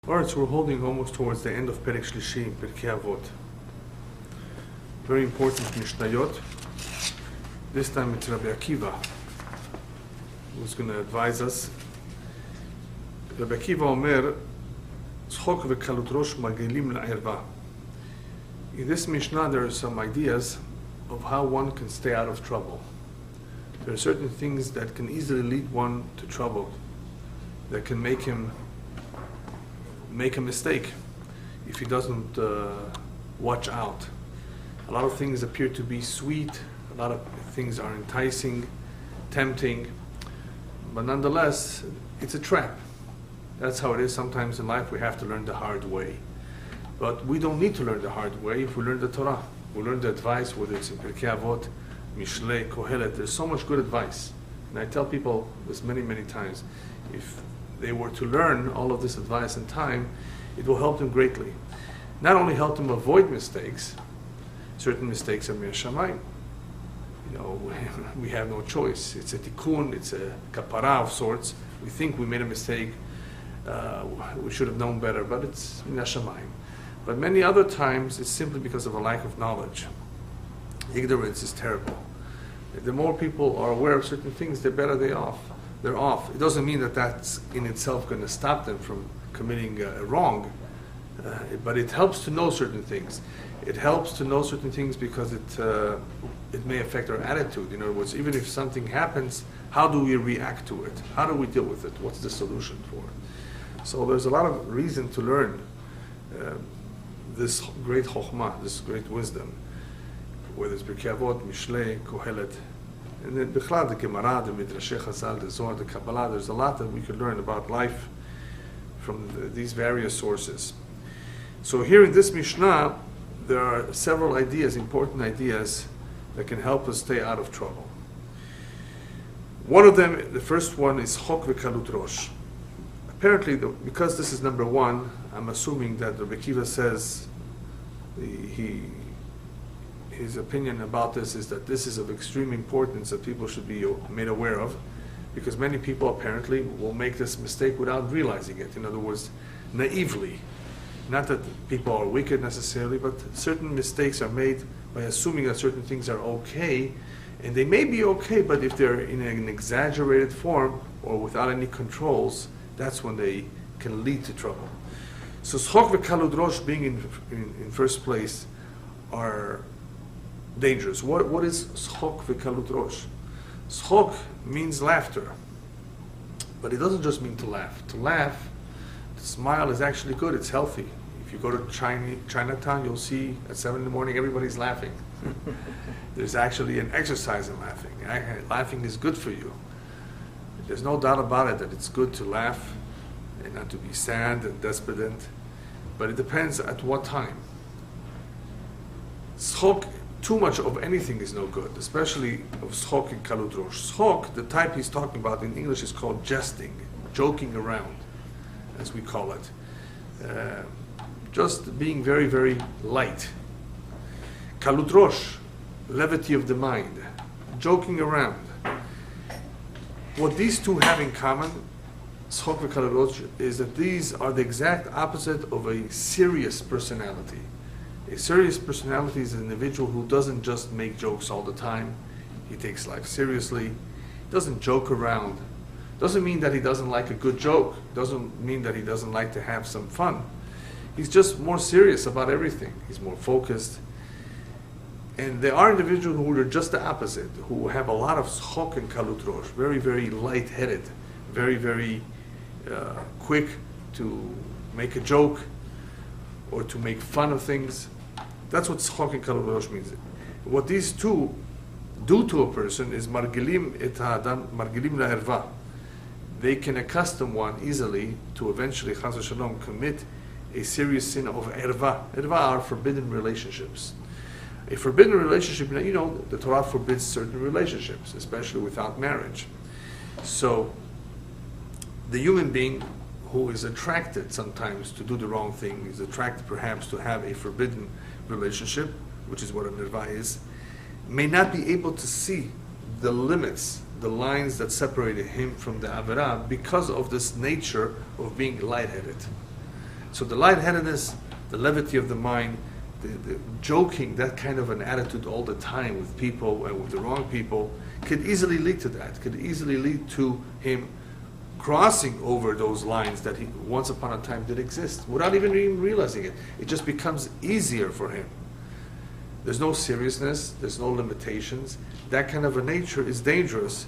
Alright, so we're holding almost towards the end of Perek Shlishi in Pirkei Avot. Very important Mishnayot. This time it's Rabbi Akiva who's going to advise us. Rabbi Akiva Omer, Tzchok v'kalut rosh margilim la'erva. In this Mishnah there are some ideas of how one can stay out of trouble. There are certain things that can easily lead one to trouble, that can make him make a mistake if he doesn't watch out. A lot of things appear to be sweet, a lot of things are enticing, tempting, but nonetheless, it's a trap. That's how it is. Sometimes in life we have to learn the hard way. But we don't need to learn the hard way if we learn the Torah. We learn the advice, whether it's in Pirkei Avot, Mishlei, Kohelet. There's so much good advice. And I tell people this many, many times. If they were to learn all of this advice in time, it will help them greatly. Not only help them avoid mistakes, certain mistakes are mir shamayim. You know, we have no choice. It's a tikkun, it's a kapara of sorts. We think we made a mistake, we should have known better, but it's mir shamayim. But many other times, it's simply because of a lack of knowledge. Ignorance is terrible. The more people are aware of certain things, the better they're off. It doesn't mean that that's in itself going to stop them from committing a wrong, but it helps to know certain things. It helps to know certain things because it may affect our attitude. In other words, even if something happens, how do we react to it? How do we deal with it? What's the solution for it? So there's a lot of reason to learn this great chokhmah, this great wisdom, whether it's Pirkei Avot, Mishlei, Kohelet, and then Bichlad, the Gemara, the Midrashei Chazal, the Zohar, the Kabbalah. There's a lot that we could learn about life from these various sources. So here in this Mishnah, there are several ideas, important ideas, that can help us stay out of trouble. One of them, the first one, is Chok v'kalut rosh. Apparently, because this is number one, I'm assuming that Rabbi Akiva says his opinion about this is that this is of extreme importance that people should be made aware of, because many people apparently will make this mistake without realizing it. In other words, naively. Not that people are wicked necessarily, but certain mistakes are made by assuming that certain things are okay, and they may be okay, but if they're in an exaggerated form or without any controls, that's when they can lead to trouble. So Tzchok v'kalut rosh being in first place are dangerous. What is Tzchok v'kalut rosh? Tzchok means laughter, but it doesn't just mean to laugh. To laugh, to smile is actually good. It's healthy. If you go to Chinatown, you'll see at 7 in the morning everybody's laughing. There's actually an exercise in laughing. Laughing is good for you. There's no doubt about it that it's good to laugh and not to be sad and despondent, but it depends at what time. Tzchok, too much of anything is no good, especially of tzchok and kalut rosh. Tzchok, the type he's talking about in English, is called jesting, joking around, as we call it. Just being very, very light. Kalut rosh, levity of the mind, joking around. What these two have in common, tzchok and kalut rosh, is that these are the exact opposite of a serious personality. A serious personality is an individual who doesn't just make jokes all the time. He takes life seriously, doesn't joke around. Doesn't mean that he doesn't like a good joke. Doesn't mean that he doesn't like to have some fun. He's just more serious about everything. He's more focused. And there are individuals who are just the opposite, who have a lot of tzchok and kalut rosh, very, very light-headed, very, very quick to make a joke or to make fun of things. That's what tzchok and kalut rosh means. What these two do to a person is margilim et ha'adam, margilim la'erva. They can accustom one easily to eventually, chas v'shalom, commit a serious sin of erva. Erva are forbidden relationships. A forbidden relationship, you know, the Torah forbids certain relationships, especially without marriage. So, the human being who is attracted sometimes to do the wrong thing, is attracted perhaps to have a forbidden relationship, which is what a nirva is, may not be able to see the limits, the lines that separated him from the Averah because of this nature of being lightheaded. So the lightheadedness, the levity of the mind, the joking, that kind of an attitude all the time with people and with the wrong people, could easily lead to that, could easily lead to him crossing over those lines that he once upon a time did exist, without even realizing it. It just becomes easier for him. There's no seriousness, there's no limitations. That kind of a nature is dangerous.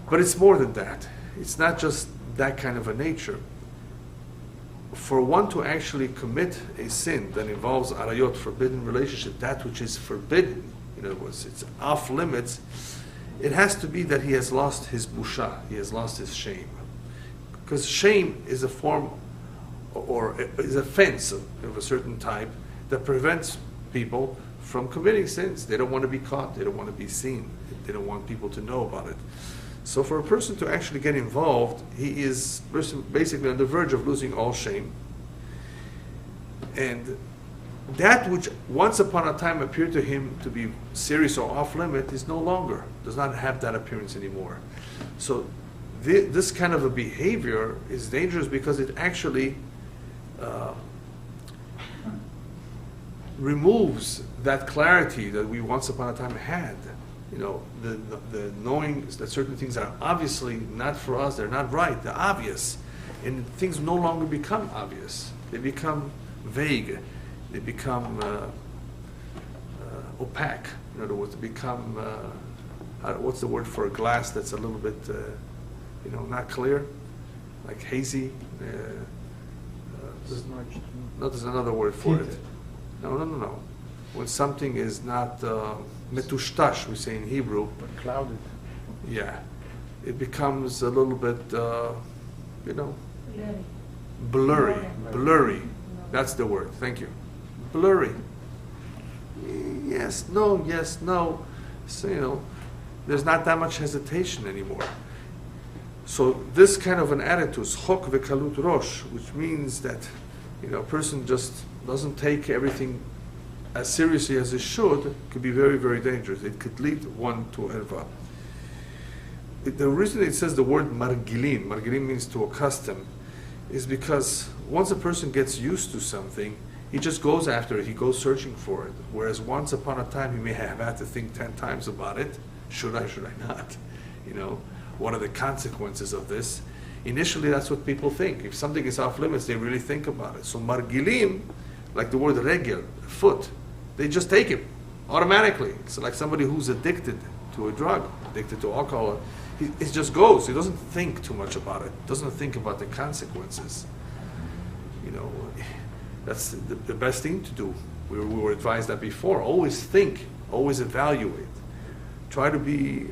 But it's more than that. It's not just that kind of a nature. For one to actually commit a sin that involves arayot, forbidden relationship, that which is forbidden, in other words, it's off limits, it has to be that he has lost his busha, he has lost his shame. Because shame is a form, or is a fence of a certain type that prevents people from committing sins. They don't want to be caught, they don't want to be seen, they don't want people to know about it. So for a person to actually get involved, he is basically on the verge of losing all shame. And that which once upon a time appeared to him to be serious or off limit is no longer, does not have that appearance anymore. So this kind of a behavior is dangerous because it actually removes that clarity that we once upon a time had. You know, the knowing that certain things are obviously not for us, they're not right, they're obvious. And things no longer become obvious. They become vague. They become opaque. In other words, they become, what's the word for a glass that's a little bit, not clear? Like hazy? There's another word for it. No. When something is not metushtash, we say in Hebrew. But clouded. Yeah. It becomes a little bit, blurry. That's the word. Thank you. Blurry. Yes, no. So, there's not that much hesitation anymore. So this kind of an attitude, chok vekalut rosh, which means that, a person just doesn't take everything as seriously as it should, could be very, very dangerous. It could lead one to erva. The reason it says the word margilin means to accustom, is because once a person gets used to something, he just goes after it, he goes searching for it. Whereas once upon a time he may have had to think 10 times about it. Should I not? What are the consequences of this? Initially that's what people think. If something is off limits, they really think about it. So margilim, like the word regel, foot, they just take it automatically. It's like somebody who's addicted to a drug, addicted to alcohol. It just goes. He doesn't think too much about it. Doesn't think about the consequences. That's the best thing to do. We were advised that before. Always think. Always evaluate. Try to be,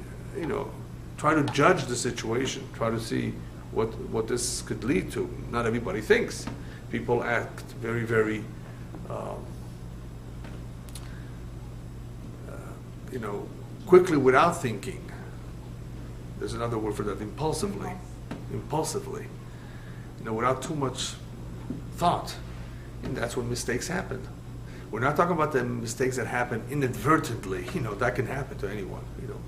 try to judge the situation. Try to see what this could lead to. Not everybody thinks. People act very, very, quickly without thinking. There's another word for that, impulsively, without too much thought. And that's when mistakes happen. We're not talking about the mistakes that happen inadvertently. That can happen to anyone.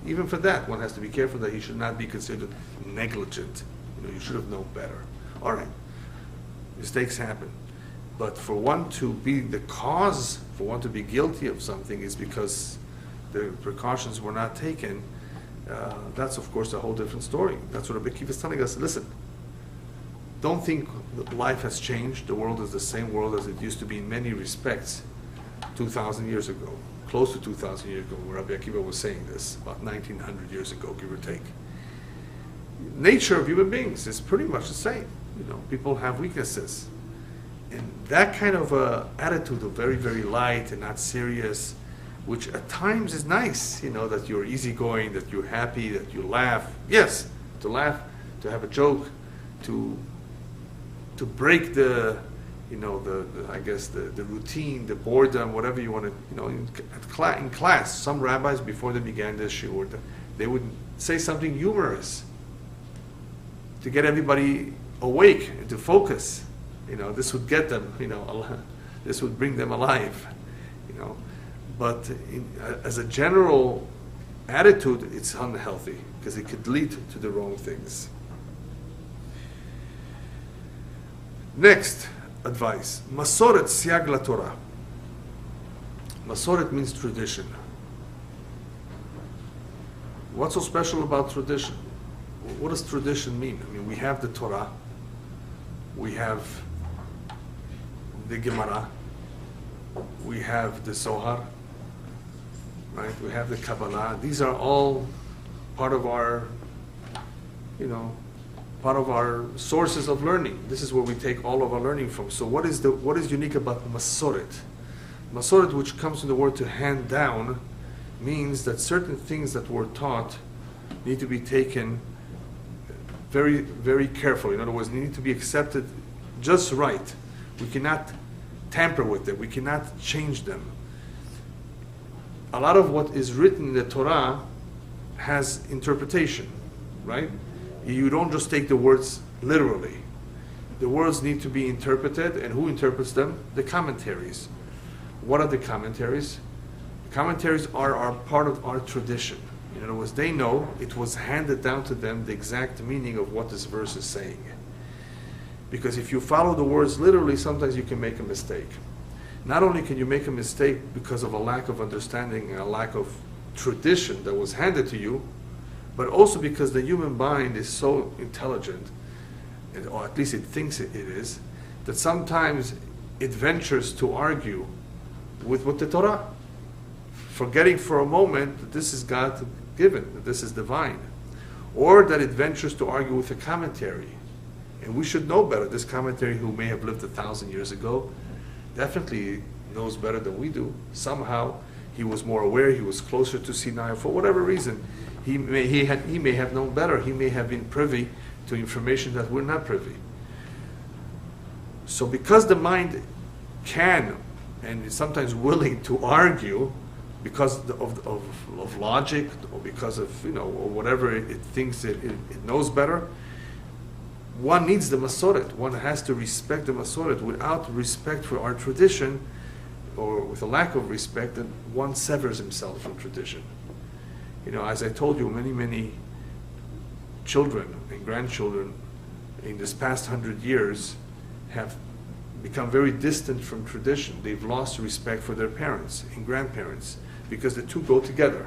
Even for that, one has to be careful that he should not be considered negligent. You should have known better. All right, mistakes happen. But for one to be the cause, for one to be guilty of something is because the precautions were not taken. That's, of course, a whole different story. That's what Rabbi Elyahu is telling us. Listen, don't think that life has changed. The world is the same world as it used to be in many respects 2,000 years ago, close to 2,000 years ago, where Rabbi Elyahu was saying this, about 1,900 years ago, give or take. Nature of human beings is pretty much the same. People have weaknesses. And that kind of attitude of very, very light and not serious, which at times is nice, that you're easygoing, that you're happy, that you laugh. Yes, to laugh, to have a joke, to break the routine, the boredom, whatever you want to, in class, some rabbis, before they began this shiur, they would say something humorous to get everybody awake and to focus. This would get them, this would bring them alive, But as a general attitude, it's unhealthy because it could lead to the wrong things. Next, advice. Masoret siag la Torah. Masoret means tradition. What's so special about tradition? What does tradition mean? I mean, we have the Torah, we have the Gemara, we have the Zohar, right? We have the Kabbalah. These are all part of our, part of our sources of learning. This is where we take all of our learning from. So what is unique about Masoret? Masoret, which comes from the word to hand down, means that certain things that were taught need to be taken very, very carefully. In other words, they need to be accepted just right. We cannot tamper with them. We cannot change them. A lot of what is written in the Torah has interpretation, right? You don't just take the words literally. The words need to be interpreted, and who interprets them? The commentaries. What are the commentaries? The commentaries are part of our tradition. In other words, they know it was handed down to them the exact meaning of what this verse is saying. Because if you follow the words literally, sometimes you can make a mistake. Not only can you make a mistake because of a lack of understanding and a lack of tradition that was handed to you, but also because the human mind is so intelligent, or at least it thinks it is, that sometimes it ventures to argue with the Torah, forgetting for a moment that this is God given, that this is divine, or that it ventures to argue with a commentary. And we should know better. This commentary, who may have lived 1,000 years ago, definitely knows better than we do. Somehow he was more aware, he was closer to Sinai. For whatever reason, he may have known better. He may have been privy to information that we're not privy. So because the mind can and is sometimes willing to argue because of logic, or because of or whatever it thinks it knows better, one needs the Masoret. One has to respect the Masoret. Without respect for our tradition, or with a lack of respect, then one severs himself from tradition. As I told you, many children and grandchildren in this past 100 years have become very distant from tradition. They've lost respect for their parents and grandparents because the two go together.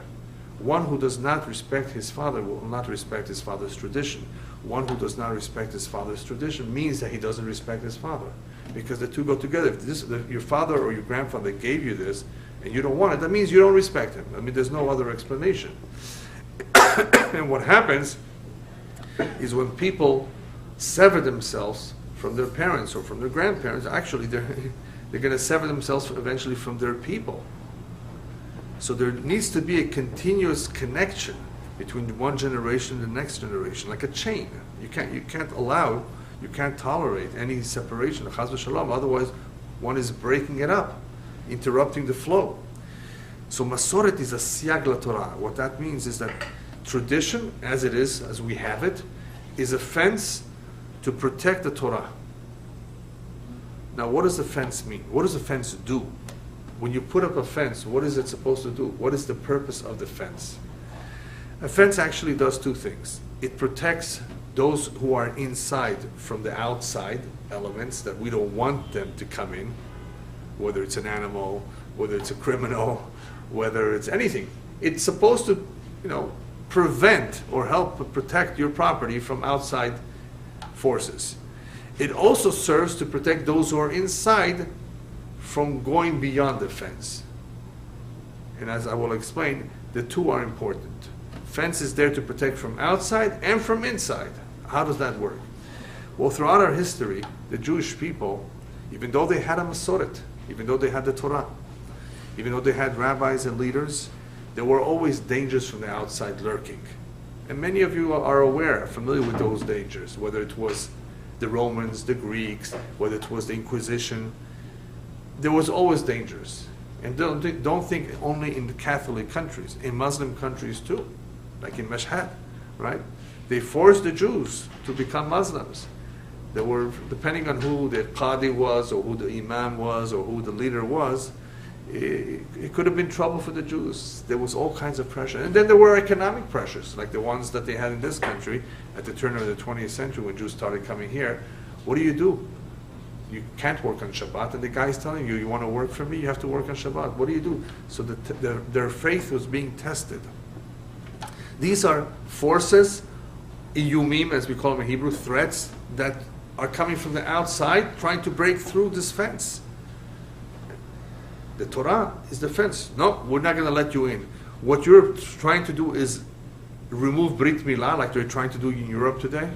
One who does not respect his father will not respect his father's tradition. One who does not respect his father's tradition means that he doesn't respect his father, because the two go together. If your father or your grandfather gave you this and you don't want it, that means you don't respect him. I mean, there's no other explanation. And what happens is when people sever themselves from their parents or from their grandparents, actually they're going to sever themselves eventually from their people. So there needs to be a continuous connection between one generation and the next generation, like a chain. You can't tolerate any separation, chas v'shalom, otherwise one is breaking it up, interrupting the flow. So Masoret is a siag la Torah. What that means is that tradition, as it is, as we have it, is a fence to protect the Torah. Now, what does the fence mean? What does the fence do? When you put up a fence, what is it supposed to do? What is the purpose of the fence? A fence actually does two things. It protects those who are inside from the outside elements that we don't want them to come in, whether it's an animal, whether it's a criminal, whether it's anything. It's supposed to, prevent or help protect your property from outside forces. It also serves to protect those who are inside from going beyond the fence. And as I will explain, the two are important. Fence is there to protect from outside and from inside. How does that work? Well, throughout our history, the Jewish people, even though they had a Masoret, even though they had the Torah, even though they had rabbis and leaders, there were always dangers from the outside lurking. And many of you are familiar with those dangers, whether it was the Romans, the Greeks, whether it was the Inquisition. There was always dangers. And don't think only in the Catholic countries, in Muslim countries too, like in Mashhad, right? They forced the Jews to become Muslims. There were, depending on who the Qadi was, or who the Imam was, or who the leader was, it could have been trouble for the Jews. There was all kinds of pressure. And then there were economic pressures, like the ones that they had in this country at the turn of the 20th century when Jews started coming here. What do? you can't work on Shabbat, and the guy's telling you, you want to work for me, you have to work on Shabbat. What do you do? So their faith was being tested. These are forces, iyumim, as we call them in Hebrew, threats that are coming from the outside, trying to break through this fence. The Torah is the fence. No, we're not going to let you in. What you're trying to do is remove Brit Milah, like they're trying to do in Europe today.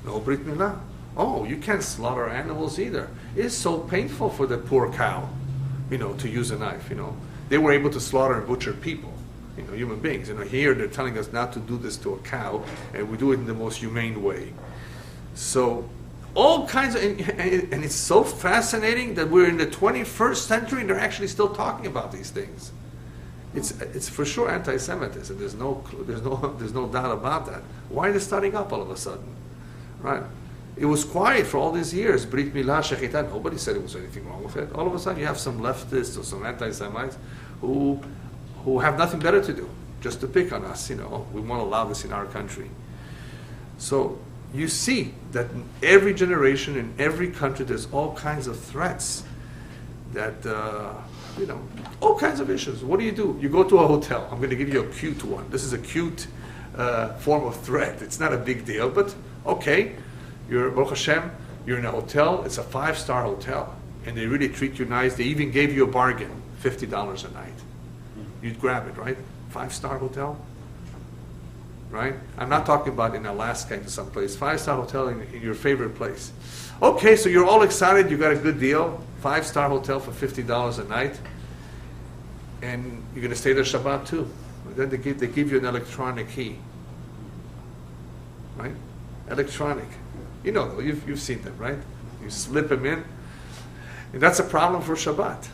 No Brit Milah. Oh, you can't slaughter animals either. It's so painful for the poor cow, to use a knife. They were able to slaughter and butcher people, human beings. Here they're telling us not to do this to a cow, and we do it in the most humane way. So, all kinds of, and it's so fascinating that we're in the 21st century and they're actually still talking about these things. It's for sure anti-Semitism. There's no doubt about that. Why are they starting up all of a sudden, right? It was quiet for all these years. Brit Milah, Shechita, nobody said there was anything wrong with it. All of a sudden, you have some leftists or some anti-Semites who have nothing better to do, just to pick on us. We won't allow this in our country. So you see that in every generation, in every country, there's all kinds of threats that, all kinds of issues. What do? You go to a hotel. I'm going to give you a cute one. This is a cute form of threat. It's not a big deal, but okay. Baruch Hashem, you're in a hotel. It's a 5-star hotel, and they really treat you nice. They even gave you a bargain, $50 a night. You'd grab it, right? 5-star hotel, right? I'm not talking about in Alaska in some place. 5-star hotel in your favorite place. Okay, so you're all excited. You got a good deal. 5-star hotel for $50 a night, and you're going to stay there Shabbat too. And then they give you an electronic key, right? Electronic. You've seen them, right? You slip them in, and that's a problem for Shabbat.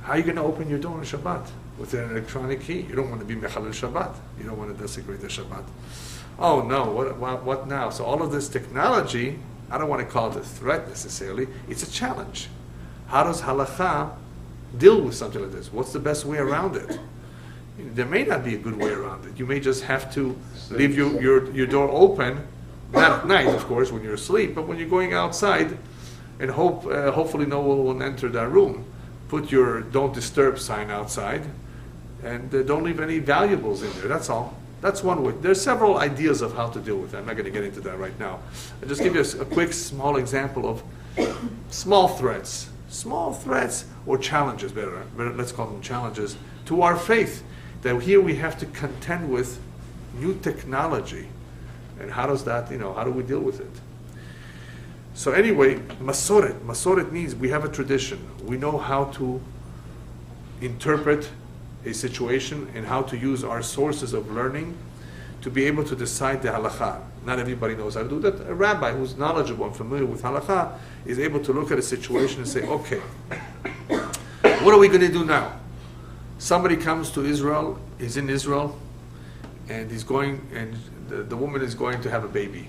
How are you going to open your door on Shabbat with an electronic key? You don't want to be mechalel Shabbat. You don't want to desecrate the Shabbat. Oh no! What now? So all of this technology, I don't want to call it a threat necessarily. It's a challenge. How does halakha deal with something like this? What's the best way around it? There may not be a good way around it. You may just have to leave your door open. Not at night, of course, when you're asleep, but when you're going outside, and hopefully no one will enter that room. Put your "Don't Disturb" sign outside, and don't leave any valuables in there. That's all. That's one way. There's several ideas of how to deal with it. I'm not going to get into that right now. I'll just give you a quick, small example of small threats or challenges, better let's call them challenges, to our faith, that here we have to contend with new technology. And how does that, how do we deal with it? So anyway, Masoret. Masoret means we have a tradition. We know how to interpret a situation and how to use our sources of learning to be able to decide the halakha. Not everybody knows how to do that. A rabbi who's knowledgeable and familiar with halakha is able to look at a situation and say, okay, what are we going to do now? Somebody comes to Israel, he's in Israel, and he's going, and the woman is going to have a baby,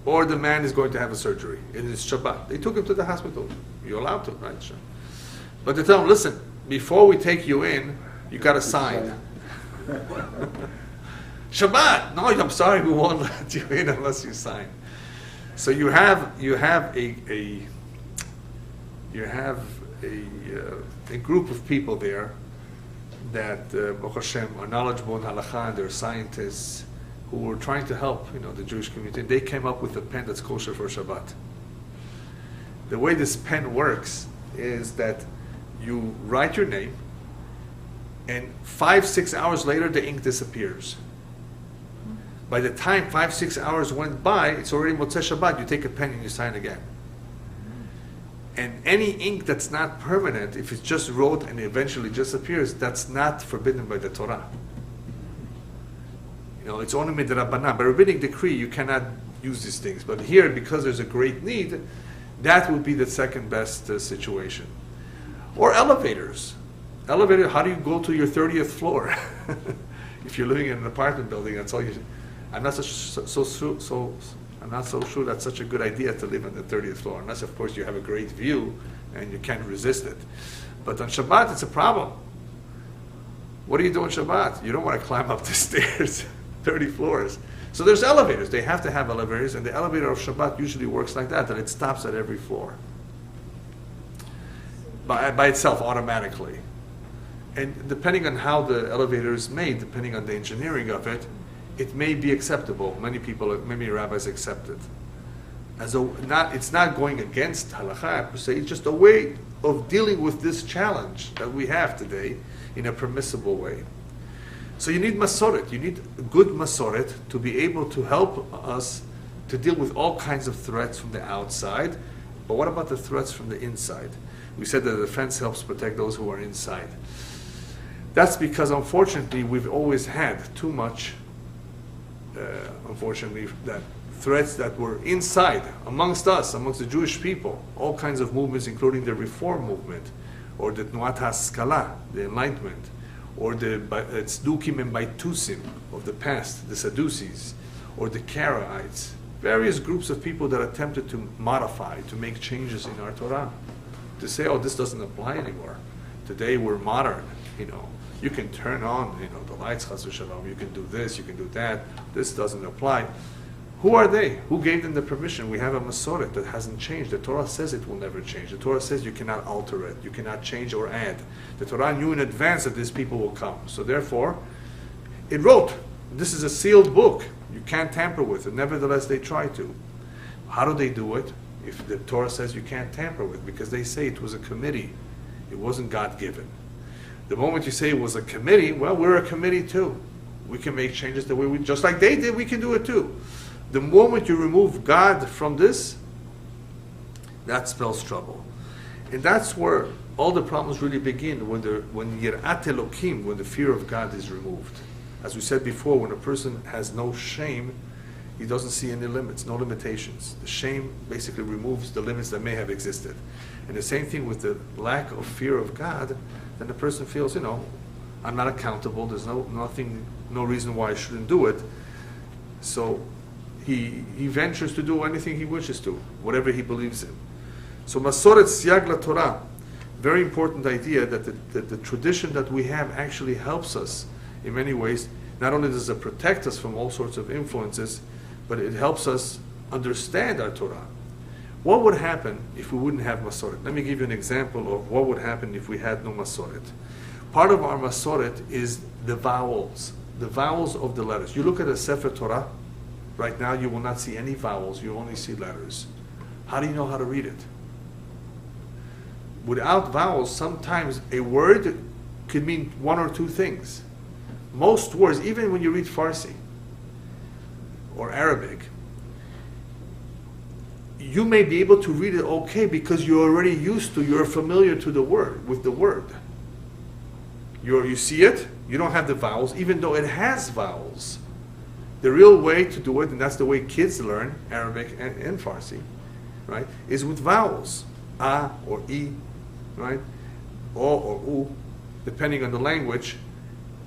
or the man is going to have a surgery. It is Shabbat. They took him to the hospital. You're allowed to, right? Sure. But they tell him, listen, before we take you in, you got to sign. Shabbat. No, I'm sorry, we won't let you in unless you sign. So you have a group of people there that Baruch Hashem are knowledgeable in halakha, and they're scientists who were trying to help, the Jewish community. They came up with a pen that's kosher for Shabbat. The way this pen works is that you write your name, and 5-6 hours later, the ink disappears. By the time 5-6 hours went by, it's already Motzei Shabbat. You take a pen and you sign again. And any ink that's not permanent, if it's just wrote and eventually disappears, that's not forbidden by the Torah. It's only midrabanan. By rabbinic decree, you cannot use these things. But here, because there's a great need, that would be the second best situation. Or elevators. Elevator, how do you go to your 30th floor? If you're living in an apartment building, that's all you. I'm not I'm not so sure that's such a good idea to live on the 30th floor, unless of course you have a great view and you can't resist it. But on Shabbat, it's a problem. What do you do on Shabbat? You don't want to climb up the stairs, 30 floors. So there's elevators. They have to have elevators, and the elevator of Shabbat usually works like that it stops at every floor. by itself automatically. And depending on how the elevator is made, depending on the engineering of it, it may be acceptable. Many rabbis accept it. It's not going against halakha per se, it's just a way of dealing with this challenge that we have today in a permissible way. So you need masoret, you need good masoret to be able to help us to deal with all kinds of threats from the outside. But what about the threats from the inside? We said that the defense helps protect those who are inside. That's because, unfortunately, we've always had too much, that threats that were inside, amongst us, amongst the Jewish people, all kinds of movements, including the Reform movement, or the Tnuat HaSkala, the Enlightenment, or the Tzdukim and Baitusim of the past, the Sadducees, or the Karaites, various groups of people that attempted to modify, to make changes in our Torah, to say, oh, this doesn't apply anymore. Today we're modern, You can turn on, the lights, chas v'shalom. You can do this, you can do that. This doesn't apply. Who are they? Who gave them the permission? We have a masoret that hasn't changed. The Torah says it will never change. The Torah says you cannot alter it. You cannot change or add. The Torah knew in advance that these people will come. So therefore, it wrote, this is a sealed book. You can't tamper with it. Nevertheless, they try to. How do they do it? If the Torah says you can't tamper with it, because they say it was a committee. It wasn't God-given. The moment you say it was a committee, well, we're a committee too. We can make changes the way just like they did, we can do it too. The moment you remove God from this, that spells trouble. And that's where all the problems really begin, when Yirat Elokim, when the fear of God is removed. As we said before, when a person has no shame, he doesn't see any limits, no limitations. The shame basically removes the limits that may have existed. And the same thing with the lack of fear of God, then the person feels, I'm not accountable, there's no reason why I shouldn't do it. So he ventures to do anything he wishes to, whatever he believes in. So Masoret Siyag La Torah, very important idea that the tradition that we have actually helps us in many ways. Not only does it protect us from all sorts of influences, but it helps us understand our Torah. What would happen if we wouldn't have Masoret? Let me give you an example of what would happen if we had no Masoret. Part of our Masoret is the vowels of the letters. You look at a Sefer Torah, right now you will not see any vowels, you only see letters. How do you know how to read it? Without vowels, sometimes a word could mean one or two things. Most words, even when you read Farsi or Arabic, you may be able to read it okay because you're already you're familiar with the word. You see it, you don't have the vowels, even though it has vowels. The real way to do it, and that's the way kids learn Arabic and Farsi, right, is with vowels. A or E, right? O or U, depending on the language.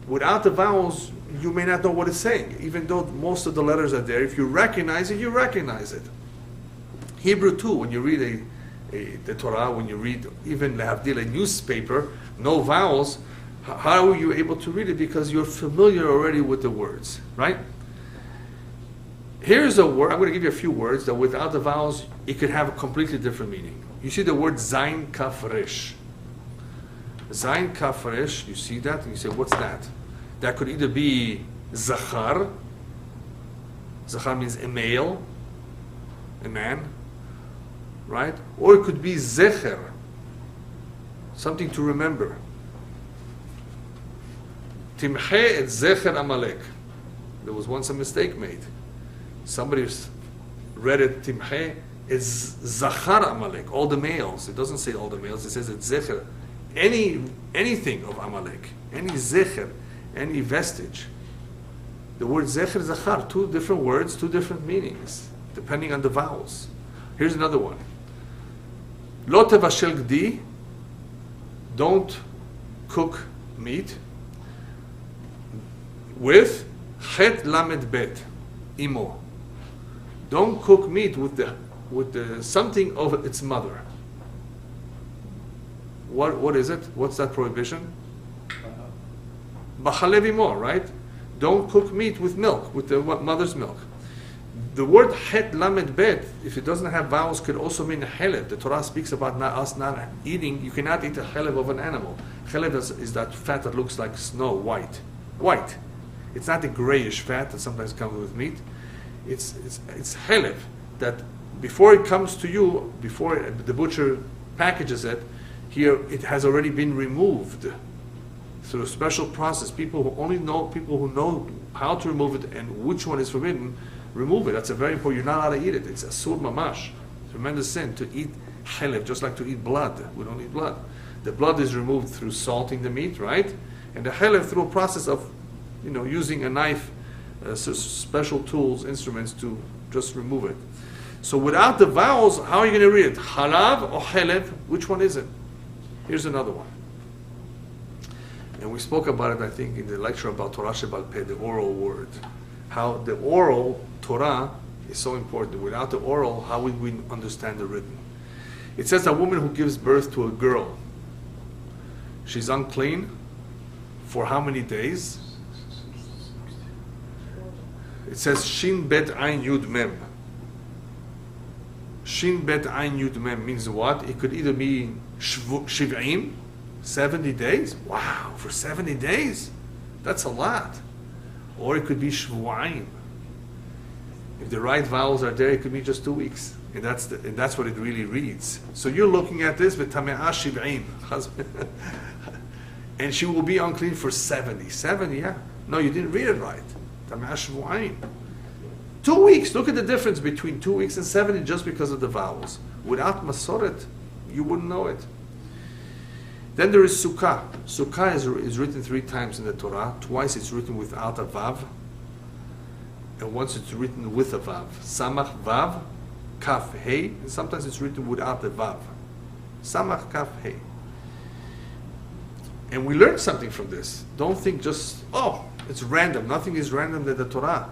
Without the vowels, you may not know what it's saying, even though most of the letters are there. If you recognize it, you recognize it. Hebrew too, when you read the Torah, when you read even Lehavdil, a newspaper, no vowels, how are you able to read it? Because you're familiar already with the words, right? Here's a word, I'm going to give you a few words that without the vowels, it could have a completely different meaning. You see the word Zayin Kaf Resh. Zayin Kaf Resh, you see that, and you say, what's that? That could either be Zachar. Zachar means a male, a man, right? Or it could be Zecher, something to remember. Timche et Zecher Amalek. There was once a mistake made. Somebody read it, Timche, it's Zachar Amalek, all the males. It doesn't say all the males, it says it's Zecher. Anything of Amalek, any Zecher, any vestige. The word Zecher, Zachar, two different words, two different meanings, depending on the vowels. Here's another one. Lo tevashel gdi, don't cook meat, with chet lamed bet, imo. Don't cook meat with the something of its mother. What is it? What's that prohibition? Bachalev imo, right? Don't cook meat with milk, with the mother's milk. The word het lamed bet, if it doesn't have vowels, could also mean chelev. The Torah speaks about us not eating. You cannot eat a chelev of an animal. Chelev is that fat that looks like snow, white. White. It's not the grayish fat that sometimes comes with meat. It's chelev that before it comes to you, before the butcher packages it, here it has already been removed through a special process. People who know how to remove it and which one is forbidden, remove it. That's a very important. You're not allowed to eat it. It's asur mamash. Tremendous sin to eat chelev, just like to eat blood. We don't eat blood. The blood is removed through salting the meat, right? And the chelev through a process of, using a knife, special tools, instruments to just remove it. So without the vowels, how are you going to read it? Halav or chelev? Which one is it? Here's another one. And we spoke about it, I think, in the lecture about Torah Shebal Peh, the oral word. How the oral Torah is so important. Without the oral, how would we understand the written? It says a woman who gives birth to a girl, she's unclean for how many days? It says Shin Bet Ayin Yud Mem. Shin Bet Ayin Yud Mem means what? It could either be Shiv'im, 70 days. Wow, for 70 days? That's a lot. Or it could be Shvu'ayim. If the right vowels are there, it could be just 2 weeks. And that's what it really reads. So you're looking at this with Tame'ah Shiv'im. And she will be unclean for 70. 70, yeah. No, you didn't read it right. Tame'ah Shvu'ayim. 2 weeks. Look at the difference between 2 weeks and 70 just because of the vowels. Without Masoret, you wouldn't know it. Then there is Sukkah. Sukkah is written 3 times in the Torah. Twice it's written without a vav, and once it's written with a vav. Samach vav, kaf hey, and sometimes it's written without the vav. Samach kaf hey. And we learned something from this. Don't think just, it's random. Nothing is random in the Torah.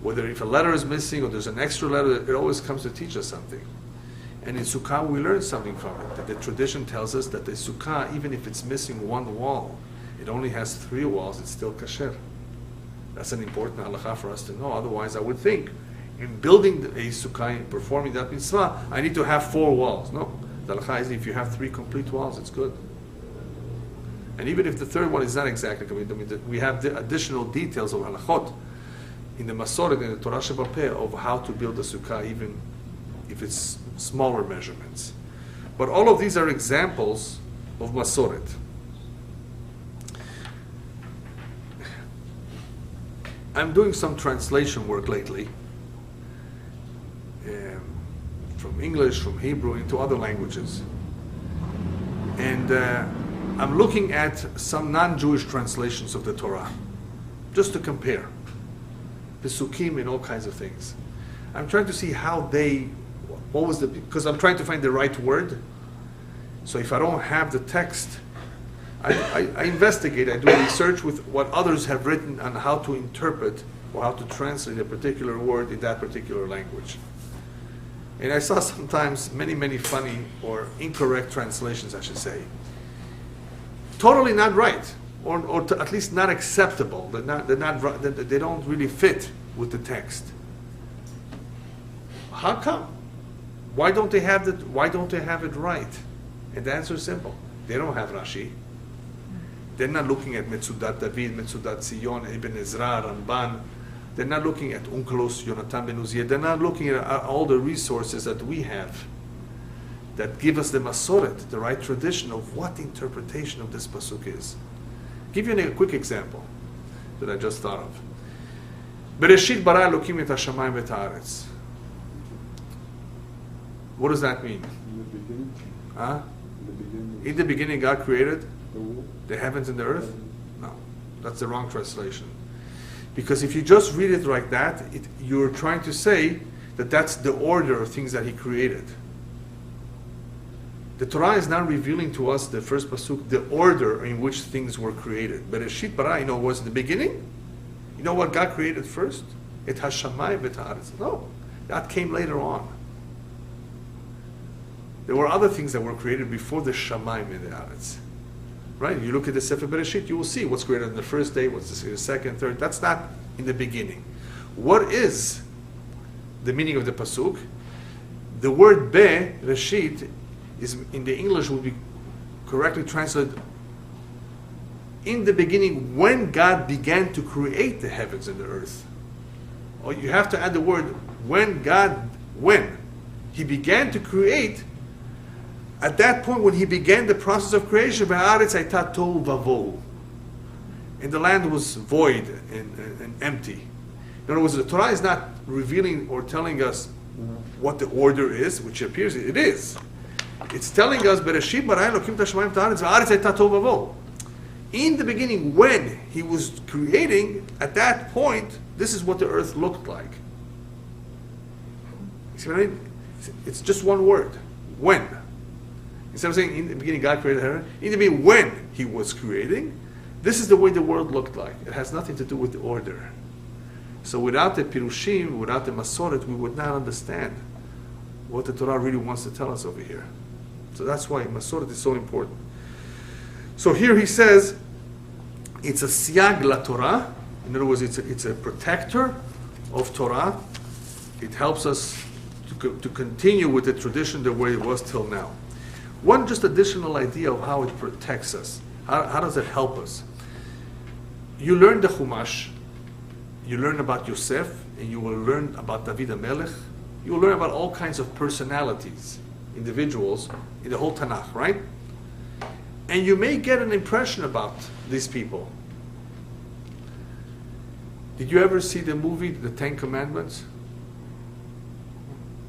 Whether if a letter is missing or there's an extra letter, it always comes to teach us something. And in Sukkah, we learn something from it. That the tradition tells us that the Sukkah, even if it's missing one wall, it only has 3 walls, it's still kasher. That's an important halakha for us to know. Otherwise, I would think, in building a Sukkah, in performing that mitzvah, I need to have 4 walls. No. The halakha is if you have 3 complete walls, it's good. And even if the 3rd one is not exactly complete, we have the additional details of halachot in the Masoret, in the Torah Shebal Peh, of how to build a Sukkah, even if it's smaller measurements. But all of these are examples of Masoret. I'm doing some translation work lately, from English, from Hebrew, into other languages. And I'm looking at some non-Jewish translations of the Torah, just to compare. Pesukim and all kinds of things. I'm trying to see how because I'm trying to find the right word. So if I don't have the text, I investigate, I do research with what others have written on how to interpret or how to translate a particular word in that particular language. And I saw sometimes many funny or incorrect translations, I should say. Totally not right, or at least not acceptable. They don't really fit with the text. How come? Why don't they have it right? And the answer is simple. They don't have Rashi. They're not looking at Metzudat David, Metzudat Zion, Ibn Ezra, Ramban. They're not looking at Onkelos, Yonatan ben Uziah. They're not looking at all the resources that we have that give us the Masoret, the right tradition of what the interpretation of this pasuk is. Give you a quick example that I just thought of. Bereshit bara Elokim et hashamayim et haaretz. What does that mean? In the beginning. Huh? In the beginning. In the beginning, God created The the heavens and the earth? No, that's the wrong translation. Because if you just read it like that, you're trying to say that that's the order of things that He created. The Torah is not revealing to us, the first pasuk, the order in which things were created. But Bereshit bara, was in the beginning. You know what God created first? Et hashamayim v'et haaretz. No, that came later on. There were other things that were created before the shamayim and the haaretz. Right? You look at the Sefer Bereshit, you will see what's created on the first day, what's the second, third. That's not in the beginning. What is the meaning of the pasuk. The word be, reshit, is in the English would be correctly translated in the beginning when God began to create the heavens and the earth. Or you have to add the word when He began to create. At that point when He began the process of creation, and the land was void and empty. In other words, the Torah is not revealing or telling us what the order is, which appears it is. It's telling us, Bereshit bara Elokim et hashamayim v'haaretz v'haaretz hayta tohu vavohu. In the beginning, when He was creating, at that point, this is what the earth looked like. You see what I mean? It's just one word. When. Instead of saying, in the beginning God created heaven, in the beginning, when He was creating, this is the way the world looked like. It has nothing to do with the order. So without the Pirushim, without the Masoret, we would not understand what the Torah really wants to tell us over here. So that's why Masoret is so important. So here he says, it's a siyag la Torah. In other words, it's a protector of Torah. It helps us to continue with the tradition the way it was till now. One just additional idea of how it protects us. How does it help us? You learn the Chumash, you learn about Yosef, and you will learn about David HaMelech. You will learn about all kinds of personalities, individuals, in the whole Tanakh, right? And you may get an impression about these people. Did you ever see the movie, The Ten Commandments?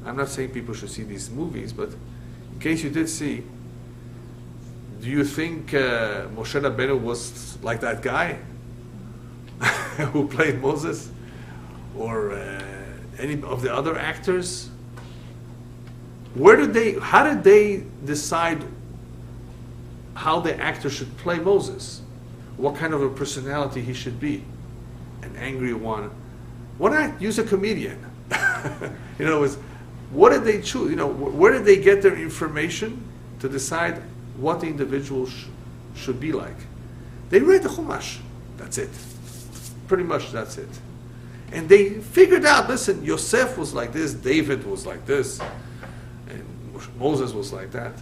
I'm not saying people should see these movies, but in case you did see, do you think Moshe Rabbeinu was like that guy who played Moses? Or any of the other actors? How did they decide how the actor should play Moses? What kind of a personality he should be? An angry one? Why not use a comedian? In other words, what did they choose? Where did they get their information to decide what the individual should be like? They read the Chumash. That's it. Pretty much that's it. And they figured out, listen, Yosef was like this, David was like this, and Moses was like that.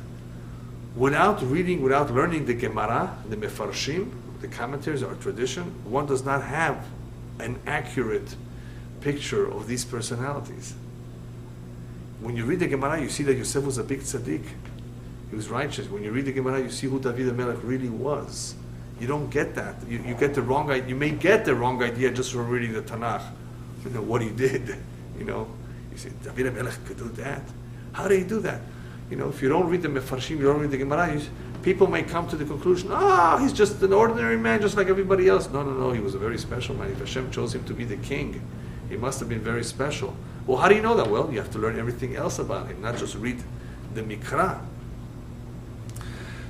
Without reading, without learning the Gemara, the Mefarshim, the commentaries, our tradition, one does not have an accurate picture of these personalities. When you read the Gemara, you see that Yosef was a big tzaddik. He was righteous. When you read the Gemara, you see who David HaMelech really was. You don't get that. You get the wrong idea. You may get the wrong idea just from reading the Tanakh. What he did. You say, David HaMelech could do that. How did he do that? If you don't read the Mefarshim, you don't read the Gemara, people may come to the conclusion, he's just an ordinary man, just like everybody else. No, he was a very special man. If Hashem chose him to be the king, he must have been very special. Well, how do you know that? Well, you have to learn everything else about him, not just read the Mikra.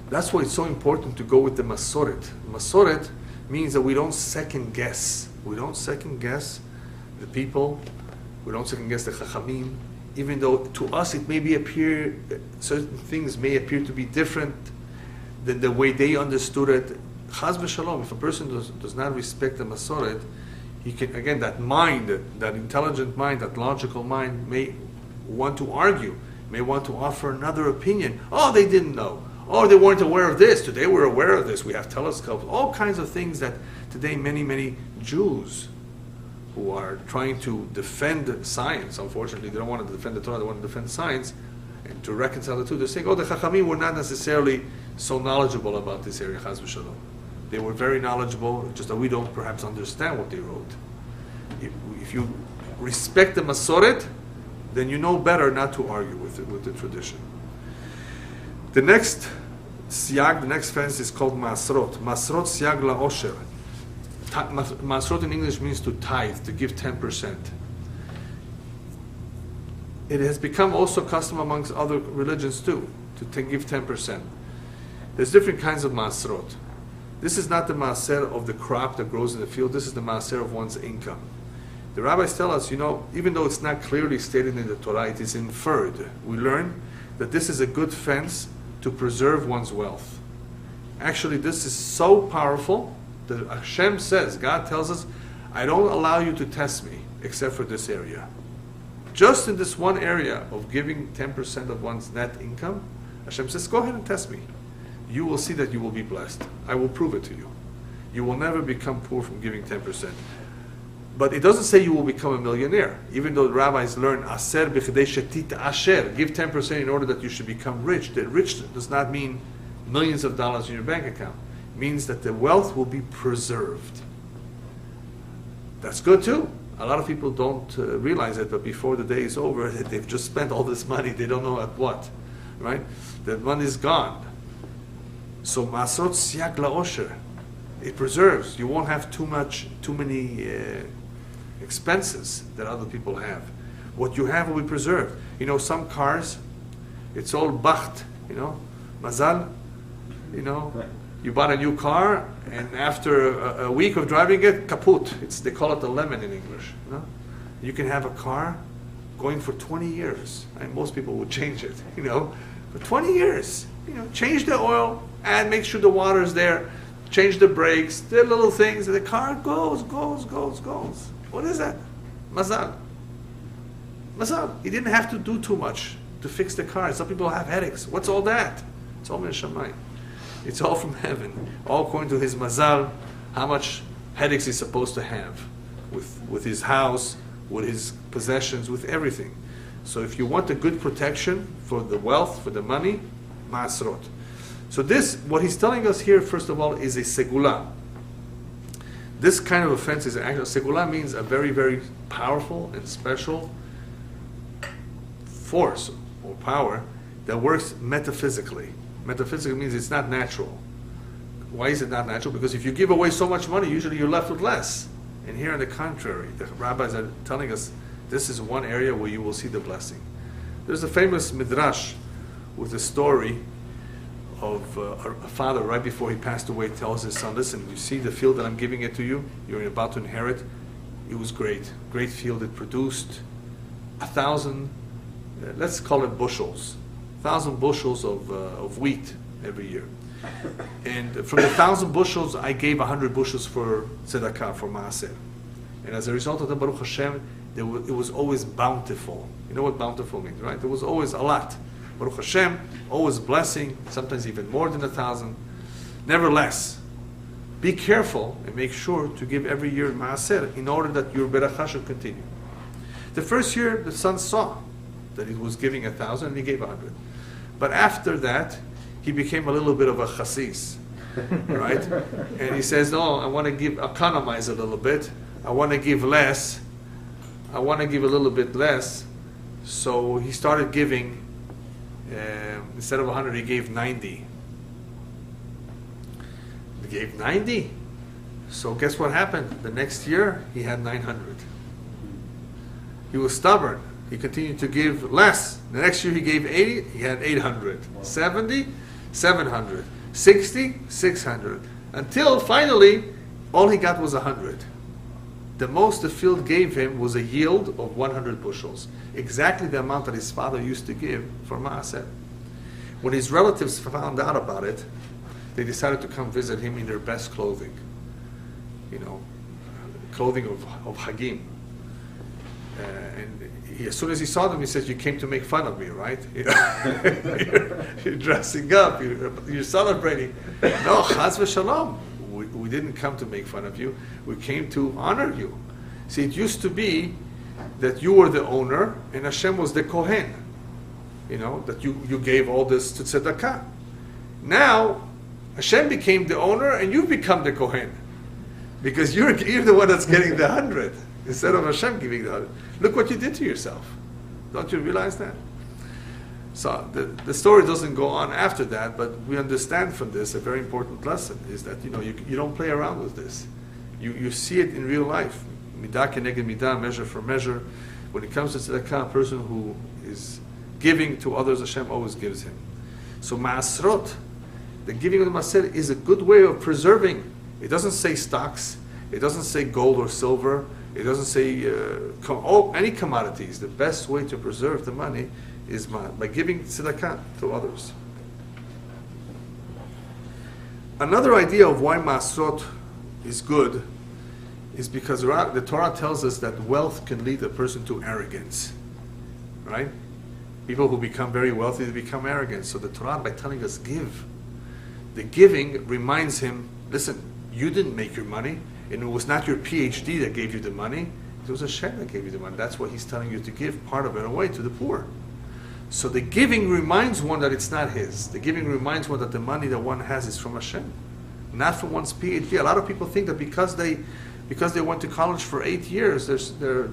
That's why it's so important to go with the Masoret. Masoret means that we don't second guess. We don't second guess the people. We don't second guess the Chachamim. Even though to us it may certain things may appear to be different than the way they understood it. Chaz v'shalom, if a person does not respect the Masoret, he can, again, that mind, that intelligent mind, that logical mind may want to argue, may want to offer another opinion. They didn't know. They weren't aware of this. Today we're aware of this. We have telescopes. All kinds of things that today many Jews who are trying to defend science, unfortunately, they don't want to defend the Torah, they want to defend science, and to reconcile the two, they're saying, the Chachamim were not necessarily so knowledgeable about this area, Chaz v'shalom. They were very knowledgeable, just that we don't perhaps understand what they wrote. If you respect the Masoret, then you know better not to argue with the tradition. The next siyag, the next fence is called Masrot. Masrot siyag la'osher. Masrot in English means to tithe, to give 10%. It has become also custom amongst other religions too, to give 10%. There's different kinds of Masrot. This is not the Maser of the crop that grows in the field, this is the Maser of one's income. The rabbis tell us, even though it's not clearly stated in the Torah, it is inferred. We learn that this is a good fence to preserve one's wealth. Actually, this is so powerful that Hashem says, God tells us, I don't allow you to test me except for this area. Just in this one area of giving 10% of one's net income, Hashem says, go ahead and test me. You will see that you will be blessed. I will prove it to you. You will never become poor from giving 10%. But it doesn't say you will become a millionaire. Even though the rabbis learn, Aser b'chedei shetit asher, give 10% in order that you should become rich. The rich does not mean millions of dollars in your bank account. It means that the wealth will be preserved. That's good too. A lot of people don't realize it, but before the day is over, they've just spent all this money. They don't know at what, right? The money is gone. So masrot siyak laosher, it preserves. You won't have too many expenses that other people have. What you have will be preserved. You know, some cars, it's all bacht, you know, mazal, you know. You bought a new car, and after a week of driving it, kaput. They call it a lemon in English. You know? You can have a car going for 20 years. And most people would change it, you know. For 20 years, you know, change the oil and make sure the water is there. Change the brakes, the little things, and the car goes. What is that? Mazal. Mazal. He didn't have to do too much to fix the car. Some people have headaches. What's all that? It's all min shamayim. It's all from heaven, all according to his mazal, how much headaches he's supposed to have with his house, with his possessions, with everything. So if you want a good protection for the wealth, for the money, ma'asrot. So this, what he's telling us here, first of all, is a segula. This kind of offense is actually, segula means a very, very powerful and special force or power that works metaphysically. Metaphysically means it's not natural. Why is it not natural? Because if you give away so much money, usually you're left with less. And here on the contrary, the rabbis are telling us this is one area where you will see the blessing. There's a famous midrash with a story of a father right before he passed away tells his son, listen, you see the field that I'm giving it to you, you're about to inherit, it was great field. It produced 1,000, let's call it bushels, 1,000 bushels of wheat every year. And from the 1,000 bushels, I gave 100 bushels for tzedakah, for maaser. And as a result of the Baruch Hashem, it was always bountiful. You know what bountiful means, right? There was always a lot. Baruch Hashem, always blessing, sometimes even more than 1,000. Never less. Be careful and make sure to give every year maaser in order that your beracha should continue. The first year, the son saw that he was giving 1,000 and he gave 100. But after that, he became a little bit of a chasis, right? And he says, no, I want to economize a little bit. I want to give less. I want to give a little bit less. So he started giving, instead of 100, he gave 90. He gave 90. So guess what happened? The next year, he had 900. He was stubborn. He continued to give less. The next year he gave 80, he had 800. 70, 700. 60, 600. Until finally, all he got was 100. The most the field gave him was a yield of 100 bushels. Exactly the amount that his father used to give for maaser. When his relatives found out about it, they decided to come visit him in their best clothing. You know, clothing of Hagim. As soon as he saw them, he says, you came to make fun of me, right? You're dressing up, you're celebrating. No, chas v'shalom. We didn't come to make fun of you. We came to honor you. See, it used to be that you were the owner and Hashem was the Kohen. You know, that you gave all this to tzedakah. Now, Hashem became the owner and you've become the Kohen. Because you're the one that's getting the 100. Instead of Hashem giving the 100. Look what you did to yourself. Don't you realize that? So the story doesn't go on after that, but we understand from this a very important lesson is that you don't play around with this. You see it in real life. Midah keneged midah, measure for measure. When it comes to tzedakah, a person who is giving to others, Hashem always gives him. So ma'asrot, the giving of the maaser, is a good way of preserving. It doesn't say stocks. It doesn't say gold or silver. It doesn't say any commodities. The best way to preserve the money is by giving tzedakah to others. Another idea of why ma'asrot is good is because the Torah tells us that wealth can lead a person to arrogance. right? People who become very wealthy, they become arrogant. So the Torah, by telling us give, the giving reminds him, listen, you didn't make your money, and it was not your PhD that gave you the money, it was Hashem that gave you the money. That's why he's telling you to give part of it away to the poor. So the giving reminds one that it's not his. The giving reminds one that the money that one has is from Hashem, not from one's PhD. A lot of people think that because they went to college for 8 years, they will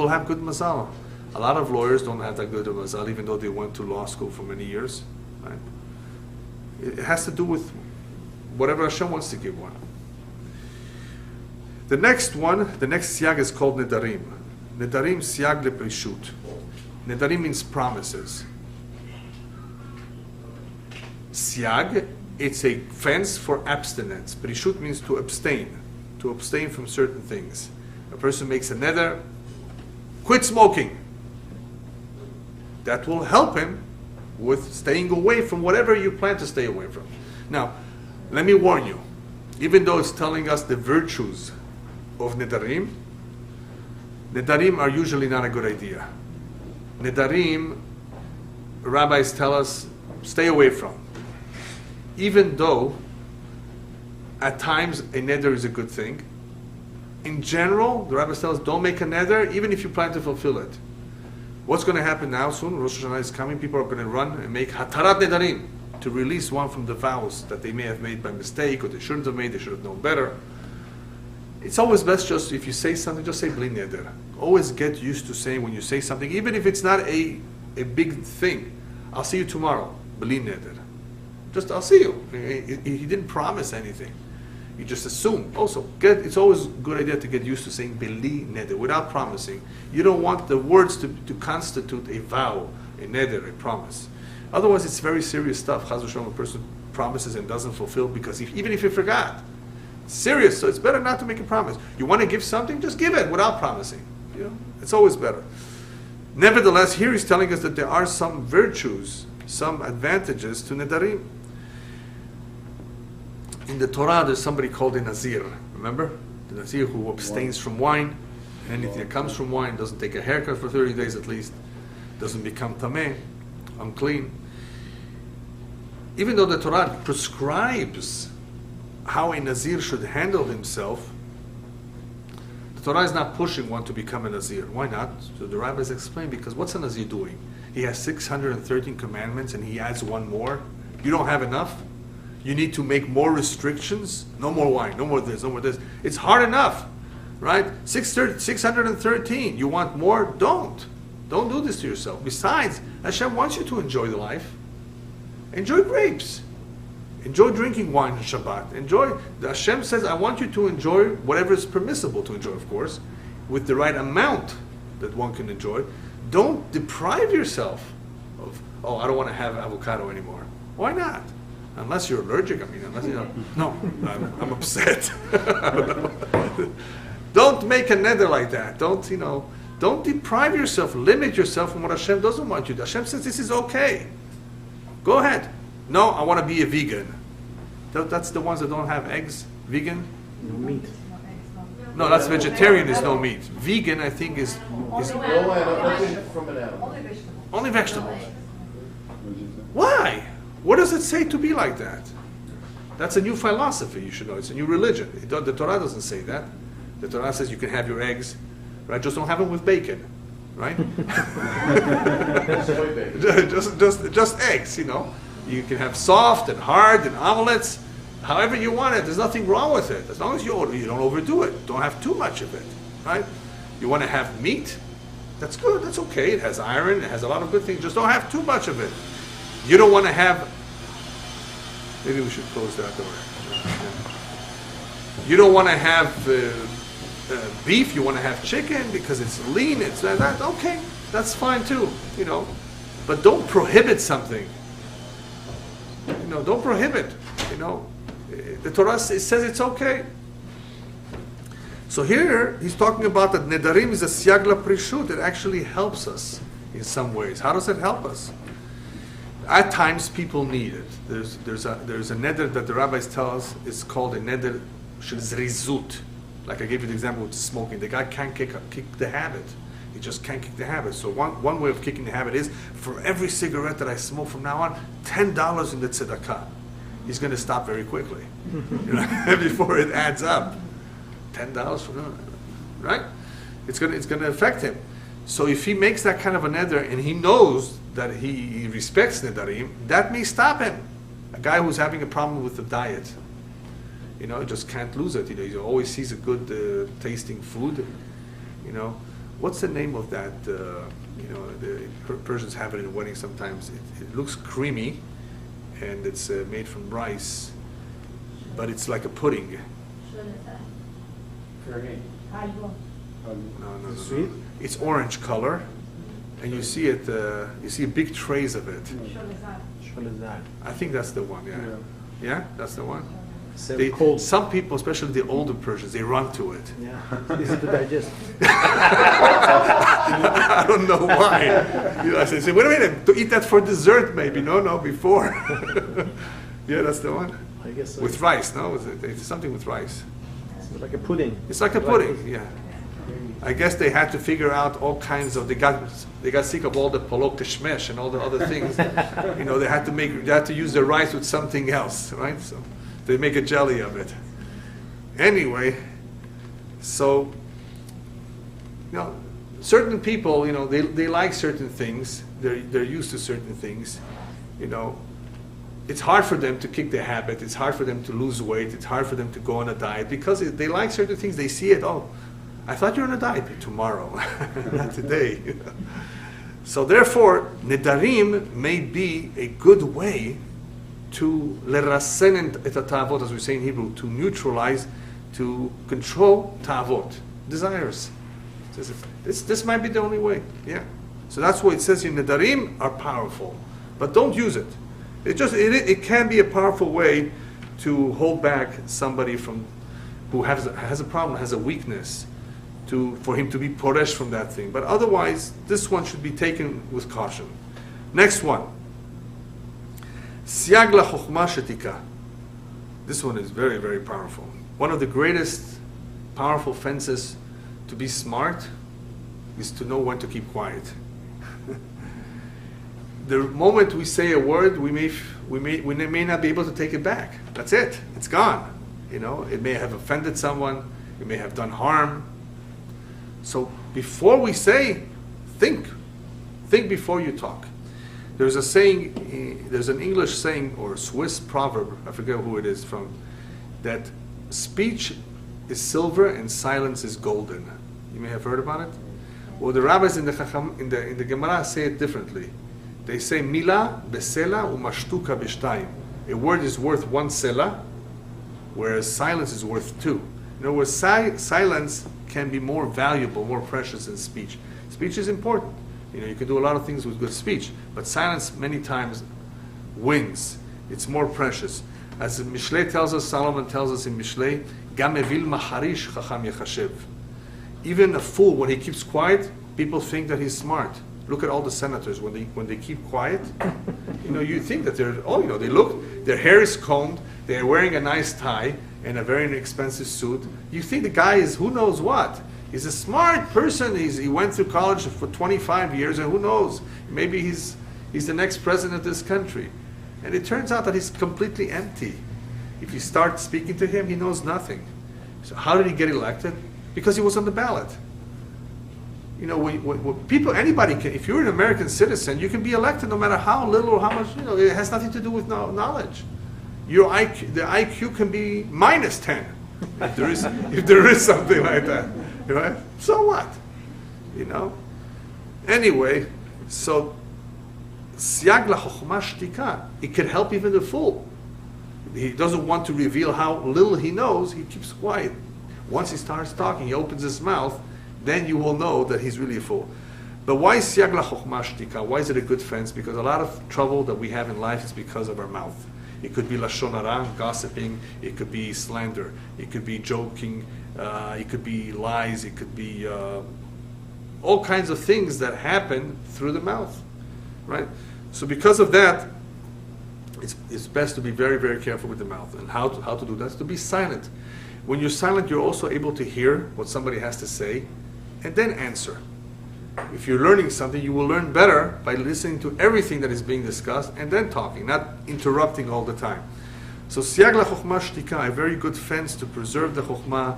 have good mazal. A lot of lawyers don't have that good of mazal, even though they went to law school for many years. Right? It has to do with whatever Hashem wants to give one. The next siyag is called nedarim. Nedarim siyag leprishut. Nedarim means promises. Siyag, it's a fence for abstinence. Prishut means to abstain from certain things. A person makes a neder, quit smoking. That will help him with staying away from whatever you plan to stay away from. Now, let me warn you, even though it's telling us the virtues of nedarim, nedarim are usually not a good idea. Nedarim, rabbis tell us, stay away from. Even though at times a neder is a good thing, in general, the rabbis tell us, don't make a neder, even if you plan to fulfill it. What's going to happen now soon? Rosh Hashanah is coming. People are going to run and make hatarat nedarim, to release one from the vows that they may have made by mistake, or they shouldn't have made, they should have known better. It's always best just, if you say something, just say bli neder. Always get used to saying when you say something, even if it's not a big thing, I'll see you tomorrow, bli neder. Just, I'll see you. He didn't promise anything. You just assume. Also, it's always a good idea to get used to saying beli neder, without promising. You don't want the words to constitute a vow, a neder, a promise. Otherwise, it's very serious stuff. Chaz v'shalom, a person promises and doesn't fulfill because even if he forgot, it's serious. So it's better not to make a promise. You want to give something, just give it without promising. It's always better. Nevertheless, here he's telling us that there are some virtues, some advantages to nedarim. In the Torah, there's somebody called a Nazir. Remember? The Nazir who abstains from wine. Anything that comes from wine, doesn't take a haircut for 30 days at least, doesn't become tameh, unclean. Even though the Torah prescribes how a Nazir should handle himself, the Torah is not pushing one to become a Nazir. Why not? So the rabbis explain, because what's a Nazir doing? He has 613 commandments and he adds one more. You don't have enough? You need to make more restrictions? No more wine, no more this, no more this. It's hard enough, right? 613. You want more? Don't do this to yourself. Besides, Hashem wants you to enjoy the life. Enjoy grapes. Enjoy drinking wine on Shabbat. Hashem says, I want you to enjoy whatever is permissible to enjoy, of course, with the right amount that one can enjoy. Don't deprive yourself of, I don't want to have avocado anymore. Why not? Unless you're allergic, no, I'm upset. Don't make a neder like that. Don't deprive yourself, limit yourself from what Hashem doesn't want you to. Hashem says this is okay. Go ahead. No, I want to be a vegan. That's the ones that don't have eggs. Vegan? No meat. No, that's vegetarian is no meat. Vegan, I think, is only vegetables. Why? What does it say to be like that? That's a new philosophy, you should know. It's a new religion. The Torah doesn't say that. The Torah says you can have your eggs, right? Just don't have them with bacon, right? just eggs, You can have soft and hard and omelets, however you want it. There's nothing wrong with it. As long as you don't overdo it. Don't have too much of it, right? You want to have meat? That's good. That's okay. It has iron. It has a lot of good things. Just don't have too much of it. You don't want to have, maybe we should close that door. You don't want to have beef, you want to have chicken because it's lean, it's that, okay, that's fine too, But don't prohibit something. Don't prohibit, The Torah says it's okay. So here, he's talking about that nedarim is a siyag prishut. It actually helps us in some ways. How does it help us? At times, people need it. There's a neder that the rabbis tell us is called a neder shel zrizut. Like I gave you the example with smoking. The guy can't kick the habit. He just can't kick the habit. So one way of kicking the habit is, for every cigarette that I smoke from now on, $10 in the tzedakah. He's going to stop very quickly. Before it adds up. $10 from now on, right? It's going to affect him. So if he makes that kind of a neder and he knows that he respects nedarim, that may stop him. A guy who's having a problem with the diet, just can't lose it. He always sees a good tasting food. What's the name of that? The Persians have it in weddings sometimes. It looks creamy, and it's made from rice, but it's like a pudding. No. Sweet? It's orange color, and you see it. You see big trays of it. I think that's the one. Yeah, that's the one. Some people, especially the older Persians, they run to it. Yeah, easy to digest. I don't know why. I say, wait a minute, to eat that for dessert, maybe. No, before. Yeah, that's the one. I guess so. With rice, no? It's something with rice. It's like a pudding. It's like a pudding, yeah. I guess they had to figure out all kinds of. They got sick of all the polok teshmesh and all the other things. They had to use the rice with something else, right? So they make a jelly of it. Anyway, so certain people, they like certain things. They're used to certain things. It's hard for them to kick their habit. It's hard for them to lose weight. It's hard for them to go on a diet because they like certain things. They see it. Oh, I thought you were on a diet. Tomorrow, not today. So therefore, nedarim may be a good way to lerasen et ta'avot, as we say in Hebrew, to neutralize, to control ta'avot, desires. This might be the only way. Yeah. So that's why it says here, nedarim are powerful, but don't use it. It can be a powerful way to hold back somebody from who has a problem, has a weakness, for him to be poresh from that thing. But otherwise, this one should be taken with caution. Next one. Siag la'chokhmah shetika. This one is very, very powerful. One of the greatest powerful fences to be smart is to know when to keep quiet. The moment we say a word, we may not be able to take it back. That's it. It's gone. It may have offended someone. It may have done harm. So before we say, think before you talk. There's a saying, there's an English saying or Swiss proverb, I forget who it is from, that speech is silver and silence is golden. You may have heard about it. Well, the rabbis in the Gemara say it differently. They say mila besela umashtuka b'shtayim. A word is worth one sela, whereas silence is worth two. In other words, silence can be more valuable, more precious than speech. Speech is important. You can do a lot of things with good speech, but silence many times wins. It's more precious. As Mishlei tells us, Solomon tells us in Mishlei, Gam evil maharish chacham yechashev. Even a fool, when he keeps quiet, people think that he's smart. Look at all the senators when they keep quiet. You think that they look, their hair is combed, they're wearing a nice tie and a very expensive suit. You think the guy is who knows what. He's a smart person. He went through college for 25 years, and who knows? Maybe he's the next president of this country. And it turns out that he's completely empty. If you start speaking to him, he knows nothing. So how did he get elected? Because he was on the ballot. When anybody can, if you're an American citizen, you can be elected no matter how little or how much, it has nothing to do with knowledge. The IQ can be minus 10, if there is something like that. Right? So what? Anyway, so siag la'chokhmah shtika. It can help even the fool. He doesn't want to reveal how little he knows. He keeps quiet. Once he starts talking, he opens his mouth. Then you will know that he's really a fool. But why siag la'chokhmah shtika? Why is it a good fence? Because a lot of trouble that we have in life is because of our mouth. It could be lashon hara, gossiping. It could be slander. It could be joking. It could be lies. It could be all kinds of things that happen through the mouth, right? So because of that, it's best to be very, very careful with the mouth. And how to do that is to be silent. When you're silent, you're also able to hear what somebody has to say, and then answer. If you're learning something, you will learn better by listening to everything that is being discussed and then talking, not interrupting all the time. So siyag la-chokhmah shtika, a very good fence to preserve the chokhmah,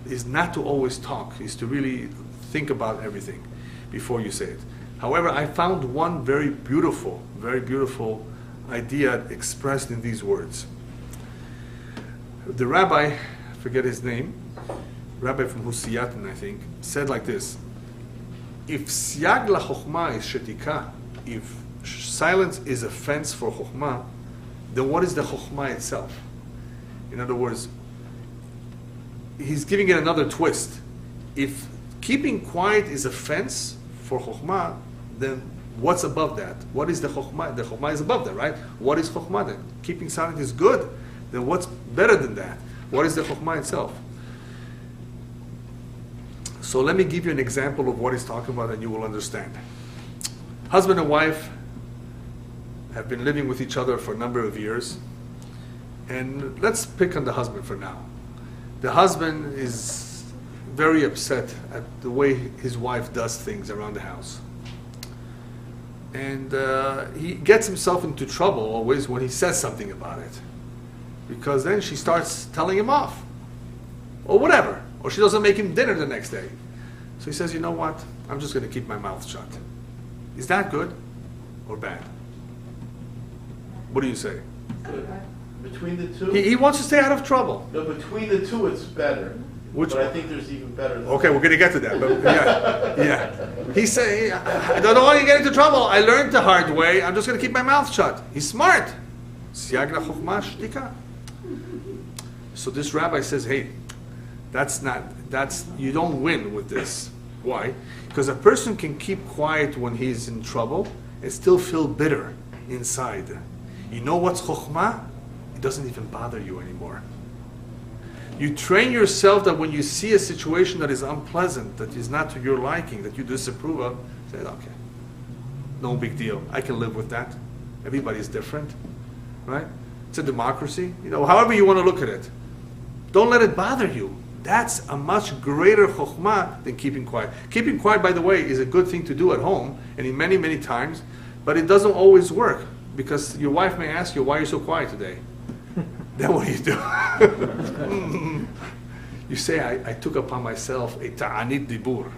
is not to always talk, is to really think about everything before you say it. However, I found one very beautiful idea expressed in these words. The rabbi, I forget his name, rabbi from Husiyatin, I think, said like this: if siyag la chokhmah is shetika, if silence is a fence for chokhmah, then what is the chokhmah itself? In other words, he's giving it another twist. If keeping quiet is a fence for chokhmah, then what's above that? What is the chokhmah? The chokhmah is above that, right? What is chokhmah then? Keeping silent is good. Then what's better than that? What is the chokhmah itself? So let me give you an example of what he's talking about and you will understand. Husband and wife have been living with each other for a number of years. And let's pick on the husband for now. The husband is very upset at the way his wife does things around the house. And he gets himself into trouble always when he says something about it. Because then she starts telling him off. Or whatever. Or she doesn't make him dinner the next day. So he says, you know what? I'm just going to keep my mouth shut. Is that good or bad? What do you say? Good. Between the two? He wants to stay out of trouble. No, between the two it's better. Which but one? I think there's even better than Okay, we're going to get to that. But yeah. He say, I don't want to get into trouble. I learned the hard way. I'm just going to keep my mouth shut. He's smart. Siyag la-chokhmah shtika. So this rabbi says, hey, you don't win with this. Why? Because a person can keep quiet when he's in trouble and still feel bitter inside. You know what's chokhmah? It doesn't even bother you anymore. You train yourself that when you see a situation that is unpleasant, that is not to your liking, that you disapprove of, say, okay, no big deal. I can live with that. Everybody's different, right? It's a democracy. However you want to look at it. Don't let it bother you. That's a much greater chokhmah than keeping quiet. Keeping quiet, by the way, is a good thing to do at home and in many, many times, but it doesn't always work because your wife may ask you, why are you so quiet today? Then what do you do? You say, I took upon myself a ta'anit dibur.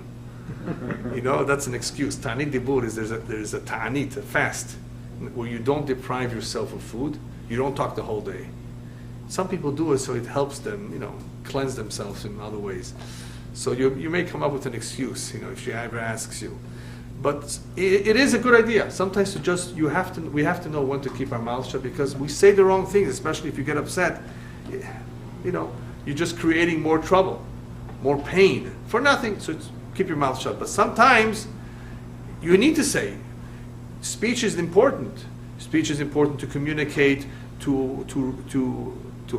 That's an excuse. Ta'anit dibur is there's a ta'anit, a fast, where you don't deprive yourself of food. You don't talk the whole day. Some people do it so it helps them, cleanse themselves in other ways. So you may come up with an excuse, if she ever asks you. But it is a good idea. Sometimes we have to know when to keep our mouths shut because we say the wrong things, especially if you get upset. You're just creating more trouble, more pain for nothing. So keep your mouth shut. But sometimes you need to say. Speech is important. Speech is important to communicate, to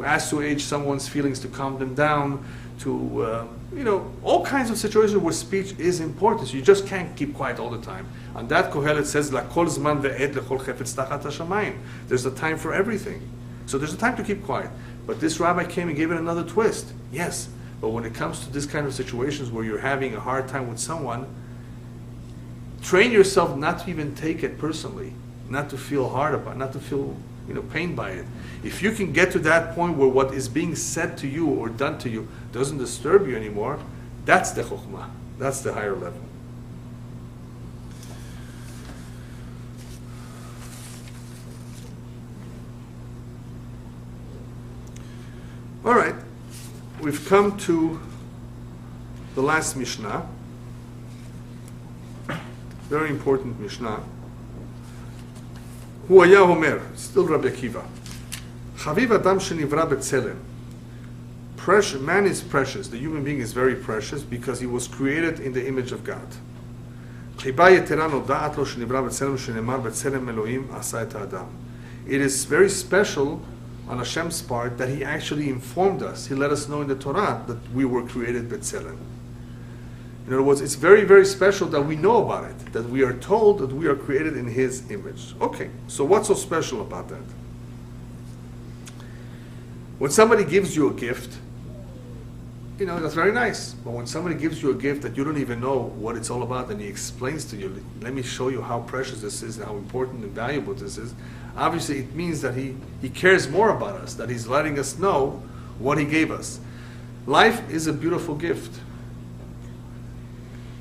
assuage someone's feelings, to calm them down, to all kinds of situations where speech is important. So you just can't keep quiet all the time. And that Kohelet says, "Lakol zman ve'ed lechol chefetz tachat hashamayim." There's a time for everything. So there's a time to keep quiet. But this rabbi came and gave it another twist. Yes, but when it comes to this kind of situations where you're having a hard time with someone, train yourself not to even take it personally, not to feel hard about it, not to feel pain by it. If you can get to that point where what is being said to you or done to you doesn't disturb you anymore, that's the chokhmah. That's the higher level. All right, we've come to the last Mishnah. Very important Mishnah. Hu haya omer, still Rabbi Akiva. Chaviv adam shenivra b'tzelem. Man is precious. The human being is very precious because he was created in the image of God. It is very special on Hashem's part that He actually informed us. He let us know in the Torah that we were created b'tzelem. In other words, it's very, very special that we know about it, that we are told that we are created in His image. Okay, so what's so special about that? When somebody gives you a gift, that's very nice. But when somebody gives you a gift that you don't even know what it's all about, and he explains to you, let me show you how precious this is, and how important and valuable this is, obviously it means that he cares more about us, that he's letting us know what he gave us. Life is a beautiful gift.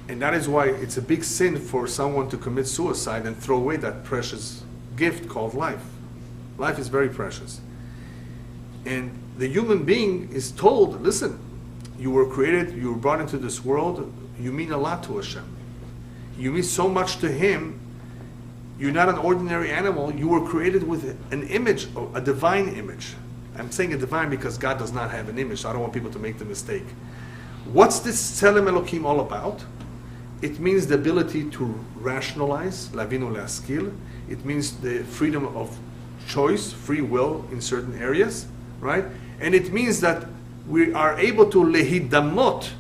And that is why it's a big sin for someone to commit suicide and throw away that precious gift called life. Life is very precious. And the human being is told, listen, you were created, you were brought into this world, you mean a lot to Hashem. You mean so much to Him. You're not an ordinary animal. You were created with an image, a divine image. I'm saying a divine because God does not have an image, so I don't want people to make the mistake. What's this Tzelem Elokim all about? It means the ability to rationalize, lavinu le'askil. It means the freedom of choice, free will in certain areas, right? And it means that we are able to lehidamot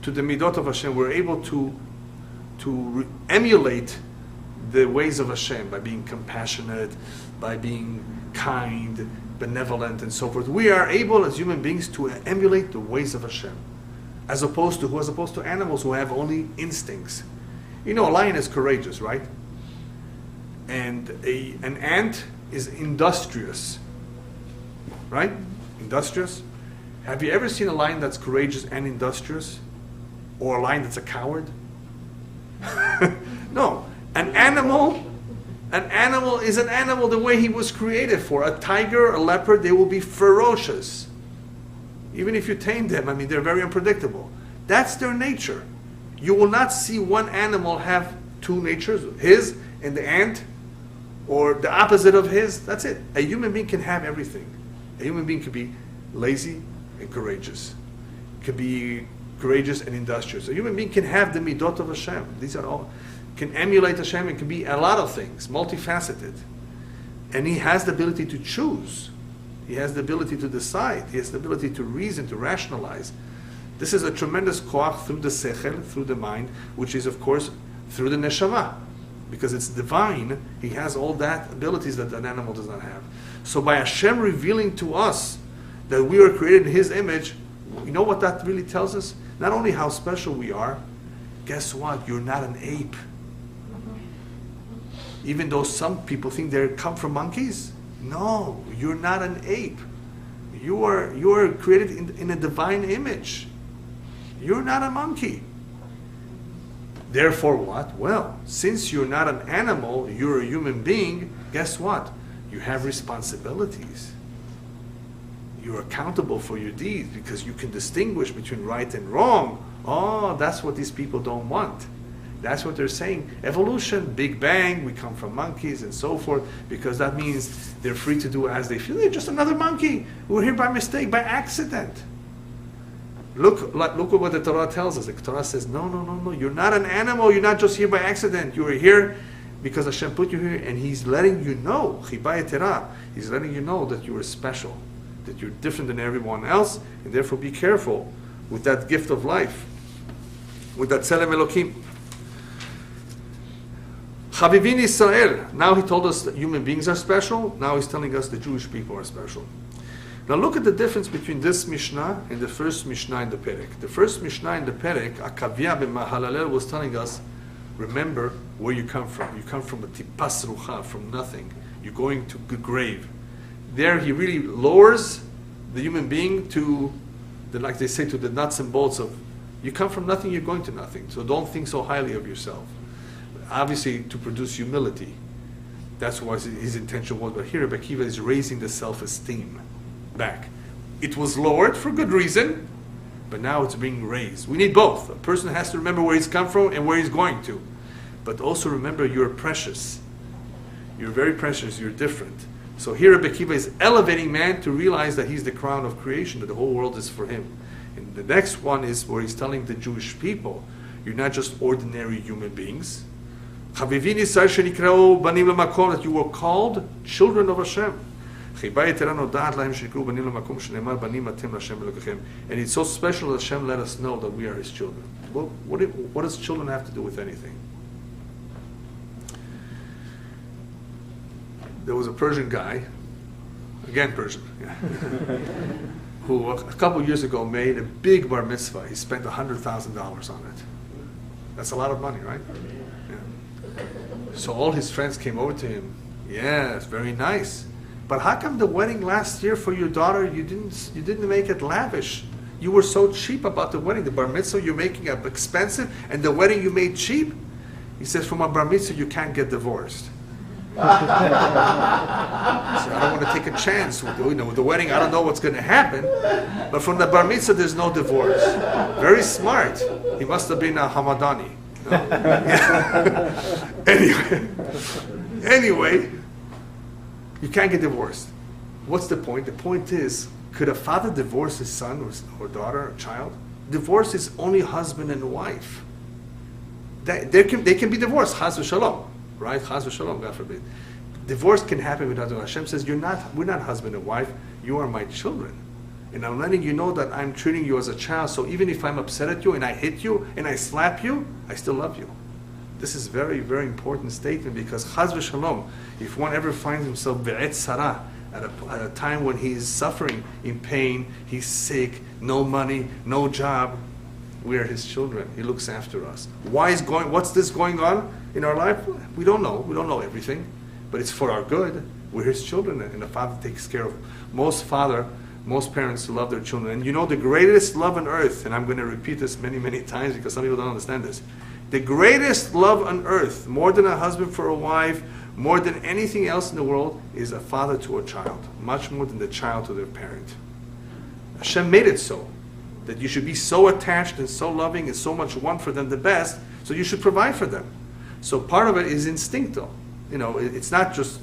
to the midot of Hashem. We're able to emulate the ways of Hashem by being compassionate, by being kind, benevolent, and so forth. We are able as human beings to emulate the ways of Hashem. As opposed to animals who have only instincts. A lion is courageous, right? And an ant is industrious, right? Industrious. Have you ever seen a lion that's courageous and industrious? Or a lion that's a coward? No. An animal is an animal the way he was created for. A tiger, a leopard, they will be ferocious. Even if you tame them, they're very unpredictable. That's their nature. You will not see one animal have two natures, his and the ant, or the opposite of his. That's it. A human being can have everything. A human being can be lazy and courageous. Can be courageous and industrious. A human being can have the midot of Hashem. These are all, can emulate Hashem and can be a lot of things, multifaceted. And he has the ability to choose. He has the ability to decide. He has the ability to reason, to rationalize. This is a tremendous koach through the sechel, through the mind, which is, of course, through the neshama. Because it's divine, he has all that abilities that an animal does not have. So by Hashem revealing to us that we are created in His image, you know what that really tells us? Not only how special we are, guess what? You're not an ape. Even though some people think they come from monkeys. No, you're not an ape. You are created in a divine image. You're not a monkey. Therefore what? Well, since you're not an animal, you're a human being, guess what? You have responsibilities. You're accountable for your deeds because you can distinguish between right and wrong. Oh, that's what these people don't want. That's what they're saying. Evolution, Big Bang, we come from monkeys and so forth, because that means they're free to do as they feel. They're just another monkey. We're here by mistake, by accident. Look at what the Torah tells us. The Torah says, no. You're not an animal. You're not just here by accident. You are here because Hashem put you here, and He's letting you know, He's letting you know that you are special, that you're different than everyone else, and therefore be careful with that gift of life, with that Tzelem Elokim. Chavivin Israel. Now he told us that human beings are special. Now he's telling us the Jewish people are special. Now look at the difference between this Mishnah and the first Mishnah in the Perek. The first Mishnah in the Perek, Akavya b'Mahalalel, was telling us, remember where you come from. You come from a tipas rucha, from nothing. You're going to the grave. There he really lowers the human being to, like they say, to the nuts and bolts of, you come from nothing, you're going to nothing. So don't think so highly of yourself. Obviously, to produce humility. That's what his intention was. But here, Rabbi Akiva is raising the self-esteem back. It was lowered for good reason, but now it's being raised. We need both. A person has to remember where he's come from and where he's going to. But also remember, you're precious. You're very precious. You're different. So here, Rabbi Akiva is elevating man to realize that he's the crown of creation, that the whole world is for him. And the next one is where he's telling the Jewish people, you're not just ordinary human beings. That you were called children of Hashem. And it's so special that Hashem let us know that we are His children. Well, what does children have to do with anything? There was a Persian guy, again Persian, who a couple years ago made a big bar mitzvah. He spent $100,000 on it. That's a lot of money, right? Yeah. So all his friends came over to him. Yeah, it's very nice. But how come the wedding last year for your daughter, you didn't make it lavish? You were so cheap about the wedding. The bar mitzvah you're making up expensive, and the wedding you made cheap? He says, from a bar mitzvah you can't get divorced. So I don't want to take a chance with the wedding. I don't know what's going to happen, but from the bar mitzvah there's no divorce. Very smart. He must have been a Hamadani. No? Anyway, you can't get divorced. What's the point? The point is, could a father divorce his son or daughter or child? Divorce is only husband and wife. They can be divorced. Chas v'shalom. Right? Chas v'shalom, God forbid. Divorce can happen without the Hashem says, we're not husband and wife, you are my children. And I'm letting you know that I'm treating you as a child, so even if I'm upset at you and I hit you and I slap you, I still love you. This is very, very important statement because Chas v'shalom, if one ever finds himself be'et sarah, at a time when he is suffering in pain, he's sick, no money, no job, we are his children. He looks after us. What's this going on in our life? We don't know. We don't know everything. But it's for our good. We're his children, and the father takes care of them. Most parents love their children. And you know the greatest love on earth, and I'm going to repeat this many, many times because some people don't understand this. The greatest love on earth, more than a husband for a wife, more than anything else in the world, is a father to a child. Much more than the child to their parent. Hashem made it so. That you should be so attached and so loving and so much want for them the best, so you should provide for them. So part of it is instinctual. It's not just,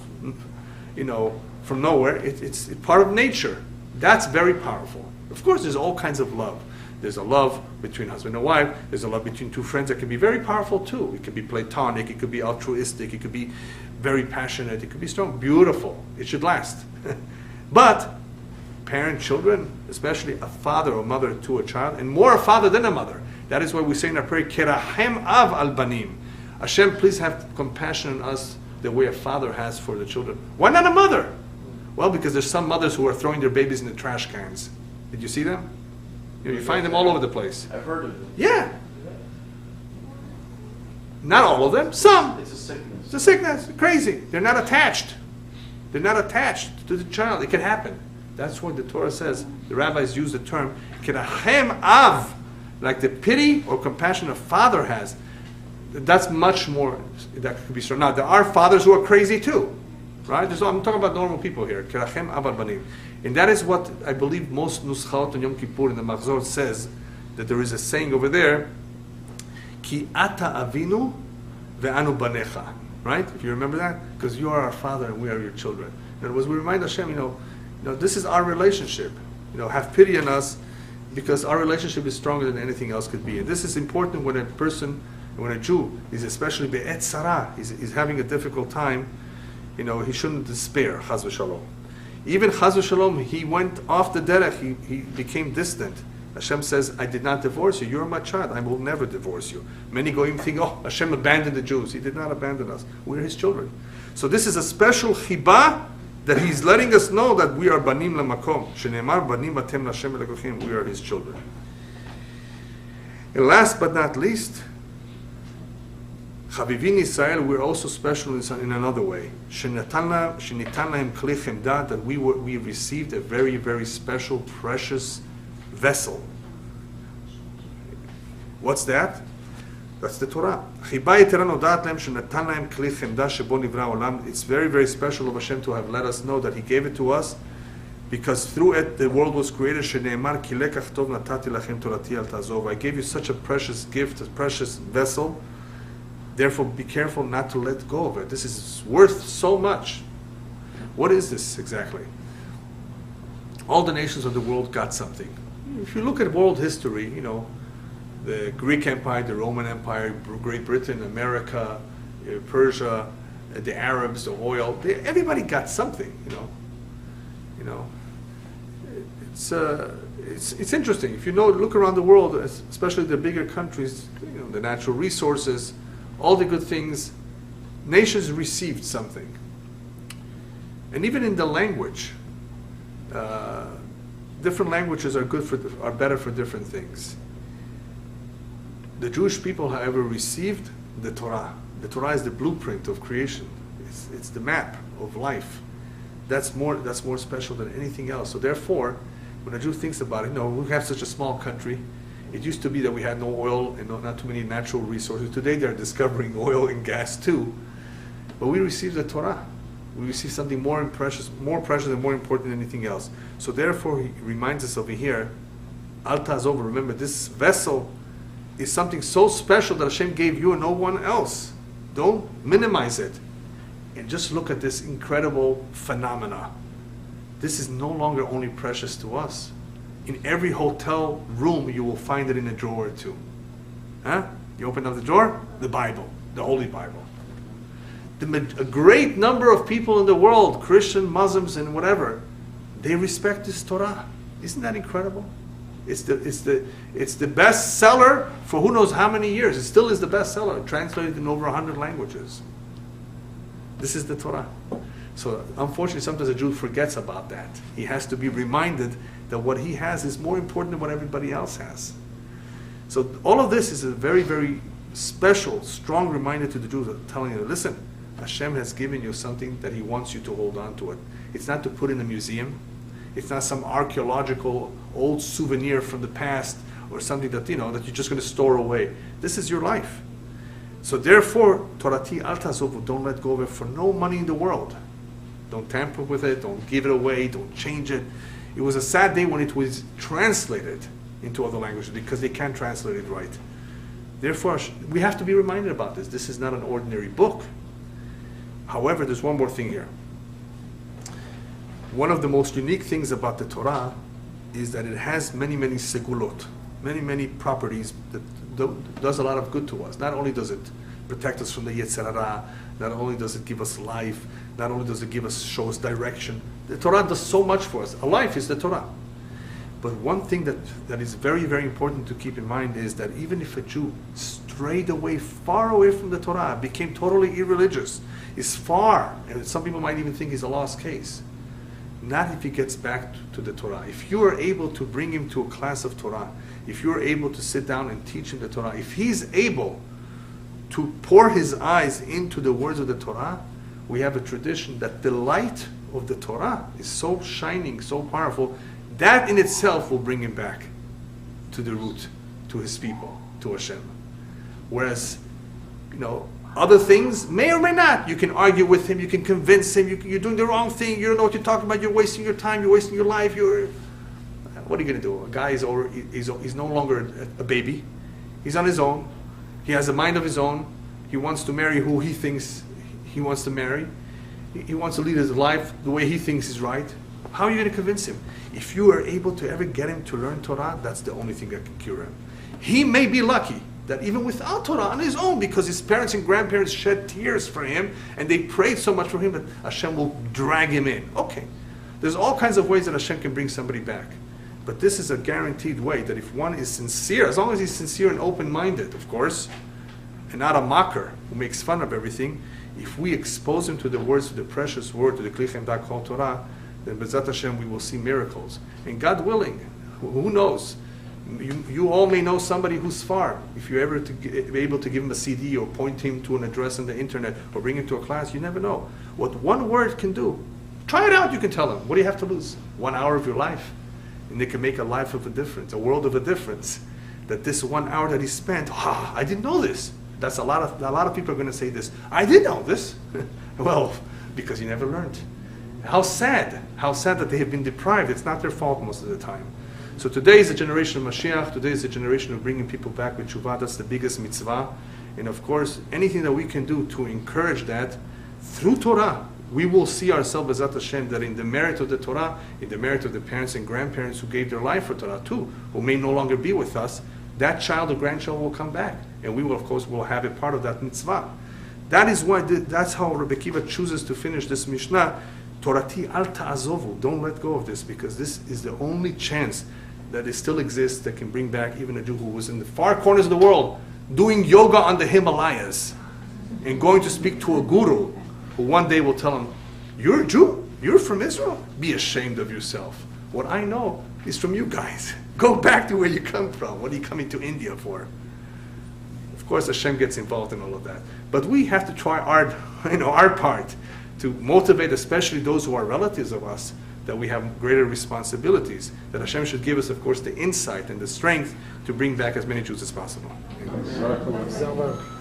from nowhere. It's part of nature. That's very powerful. Of course, there's all kinds of love. There's a love between husband and wife. There's a love between two friends that can be very powerful too. It can be platonic. It could be altruistic. It could be very passionate. It could be strong. Beautiful. It should last. But parent, children, especially a father or mother to a child, and more a father than a mother. That is why we say in our prayer, Kerahem av al banim. Hashem, please have compassion on us the way a father has for the children. Why not a mother? Well, because there's some mothers who are throwing their babies in the trash cans. Did you see them? You find them all over the place. I've heard of it. Yeah. Not all of them, some. It's a sickness. It's a sickness. Crazy. They're not attached. They're not attached to the child. It can happen. That's what the Torah says. The rabbis use the term Kerahem av, like the pity or compassion a father has. That's much more, that could be strong. Now, there are fathers who are crazy too, right? I'm talking about normal people here. Kerahem av al banim. And that is what I believe most Nuschot on Yom Kippur in the Machzor says, that there is a saying over there, Ki ata avinu ve'anu banecha. Right? If you remember that? Because you are our father and we are your children. In other words, we remind Hashem, this is our relationship. Have pity on us because our relationship is stronger than anything else could be. And this is important when a Jew is especially be'et sarah, he's having a difficult time, he shouldn't despair, chas v'shalom. Even chas v'shalom, he went off the derech, he became distant. Hashem says, I did not divorce you, you're my child, I will never divorce you. Many goyim think, Hashem abandoned the Jews. He did not abandon us. We're his children. So this is a special chibah that he's letting us know that we are banim lamakom. Shenemar banim atem l'Hashem elekochim. We are his children. And last but not least, Chavivin Israel, we're also special in another way. Shenitan lahem kli chemda, that we received a very, very special, precious vessel. What's that? That's the Torah. It's very, very special of Hashem to have let us know that He gave it to us because through it the world was created. I gave you such a precious gift, a precious vessel. Therefore, be careful not to let go of it. This is worth so much. What is this exactly? All the nations of the world got something. If you look at world history, the Greek Empire, the Roman Empire, Great Britain, America, Persia, the Arabs, the oil, everybody got something, It's interesting. If look around the world, especially the bigger countries, the natural resources, all the good things, nations received something. And even in the language, different languages are are better for different things. The Jewish people, however, received the Torah. The Torah is the blueprint of creation. It's the map of life. That's more special than anything else. So therefore, when a Jew thinks about it, we have such a small country. It used to be that we had no oil and not too many natural resources. Today they're discovering oil and gas too. But we received the Torah. We received something more precious and more important than anything else. So therefore, he reminds us over here, Al Ta'azov, remember this vessel is something so special that Hashem gave you and no one else. Don't minimize it. And just look at this incredible phenomena. This is no longer only precious to us. In every hotel room, you will find it in a drawer or two. You open up the drawer, the Bible, the Holy Bible. A great number of people in the world, Christian, Muslims, and whatever, they respect this Torah. Isn't that incredible? It's the best seller for who knows how many years. It still is the best seller, translated in over 100 languages. This is the Torah. So unfortunately, sometimes a Jew forgets about that. He has to be reminded that what he has is more important than what everybody else has. So all of this is a very, very special, strong reminder to the Jews, telling you, listen, Hashem has given you something that He wants you to hold on to it. It's not to put in a museum. It's not some archaeological old souvenir from the past or something that that you're just going to store away. This is your life. So therefore, Torati al tazovu, don't let go of it for no money in the world. Don't tamper with it. Don't give it away. Don't change it. It was a sad day when it was translated into other languages because they can't translate it right. Therefore, we have to be reminded about this. This is not an ordinary book. However, there's one more thing here. One of the most unique things about the Torah is that it has many, many segulot, many properties that does a lot of good to us. Not only does it protect us from the Yetzer Hara, not only does it give us life, not only does it show us direction. The Torah does so much for us. A life is the Torah. But one thing that is very, very important to keep in mind is that even if a Jew strayed away, far away from the Torah, became totally irreligious, is far, and some people might even think he's a lost case. Not if he gets back to the Torah. If you are able to bring him to a class of Torah, if you are able to sit down and teach him the Torah, if he's able to pour his eyes into the words of the Torah, we have a tradition that the light of the Torah is so shining, so powerful, that in itself will bring him back to the root, to his people, to Hashem. Whereas, other things may or may not. You can argue with him, you can convince him, you're doing the wrong thing, you don't know what you're talking about, you're wasting your time, you're wasting your life, what are you going to do? A guy he's no longer a baby. He's on his own. He has a mind of his own. He wants to marry who he thinks he wants to marry. He wants to lead his life the way he thinks is right. How are you going to convince him? If you are able to ever get him to learn Torah, that's the only thing that can cure him. He may be lucky that even without Torah on his own, because his parents and grandparents shed tears for him and they prayed so much for him that Hashem will drag him in. Okay, there's all kinds of ways that Hashem can bring somebody back. But this is a guaranteed way that if one is sincere, as long as he's sincere and open-minded, of course, and not a mocker who makes fun of everything, if we expose him to the words of the precious word, to the Kli Chemda Kol Torah, then B'ezrat Hashem we will see miracles. And God willing, who knows? You all may know somebody who's far. If you're ever be able to give him a CD or point him to an address on the internet or bring him to a class, you never know. What one word can do. Try it out, you can tell him. What do you have to lose? 1 hour of your life. And it can make a life of a difference, a world of a difference. That this 1 hour that he spent, I didn't know this. That's a lot of people are going to say this. I did know this. Well, because you never learned. How sad that they have been deprived. It's not their fault most of the time. So today is a generation of Mashiach. Today is a generation of bringing people back with Tshuva. That's the biggest mitzvah. And of course, anything that we can do to encourage that through Torah, we will see ourselves, B'ezrat Hashem, that in the merit of the Torah, in the merit of the parents and grandparents who gave their life for Torah too, who may no longer be with us, that child or grandchild will come back. And we will, of course, will have a part of that mitzvah. That is why, that's how Rabbi Akiva chooses to finish this Mishnah. Torati al ta'azovu, don't let go of this, because this is the only chance that it still exists that can bring back even a Jew who was in the far corners of the world doing yoga on the Himalayas and going to speak to a guru who one day will tell him, you're a Jew? You're from Israel? Be ashamed of yourself. What I know is from you guys. Go back to where you come from. What are you coming to India for? Of course, Hashem gets involved in all of that. But we have to try our part to motivate, especially those who are relatives of us, that we have greater responsibilities, that Hashem should give us, of course, the insight and the strength to bring back as many Jews as possible. Amen.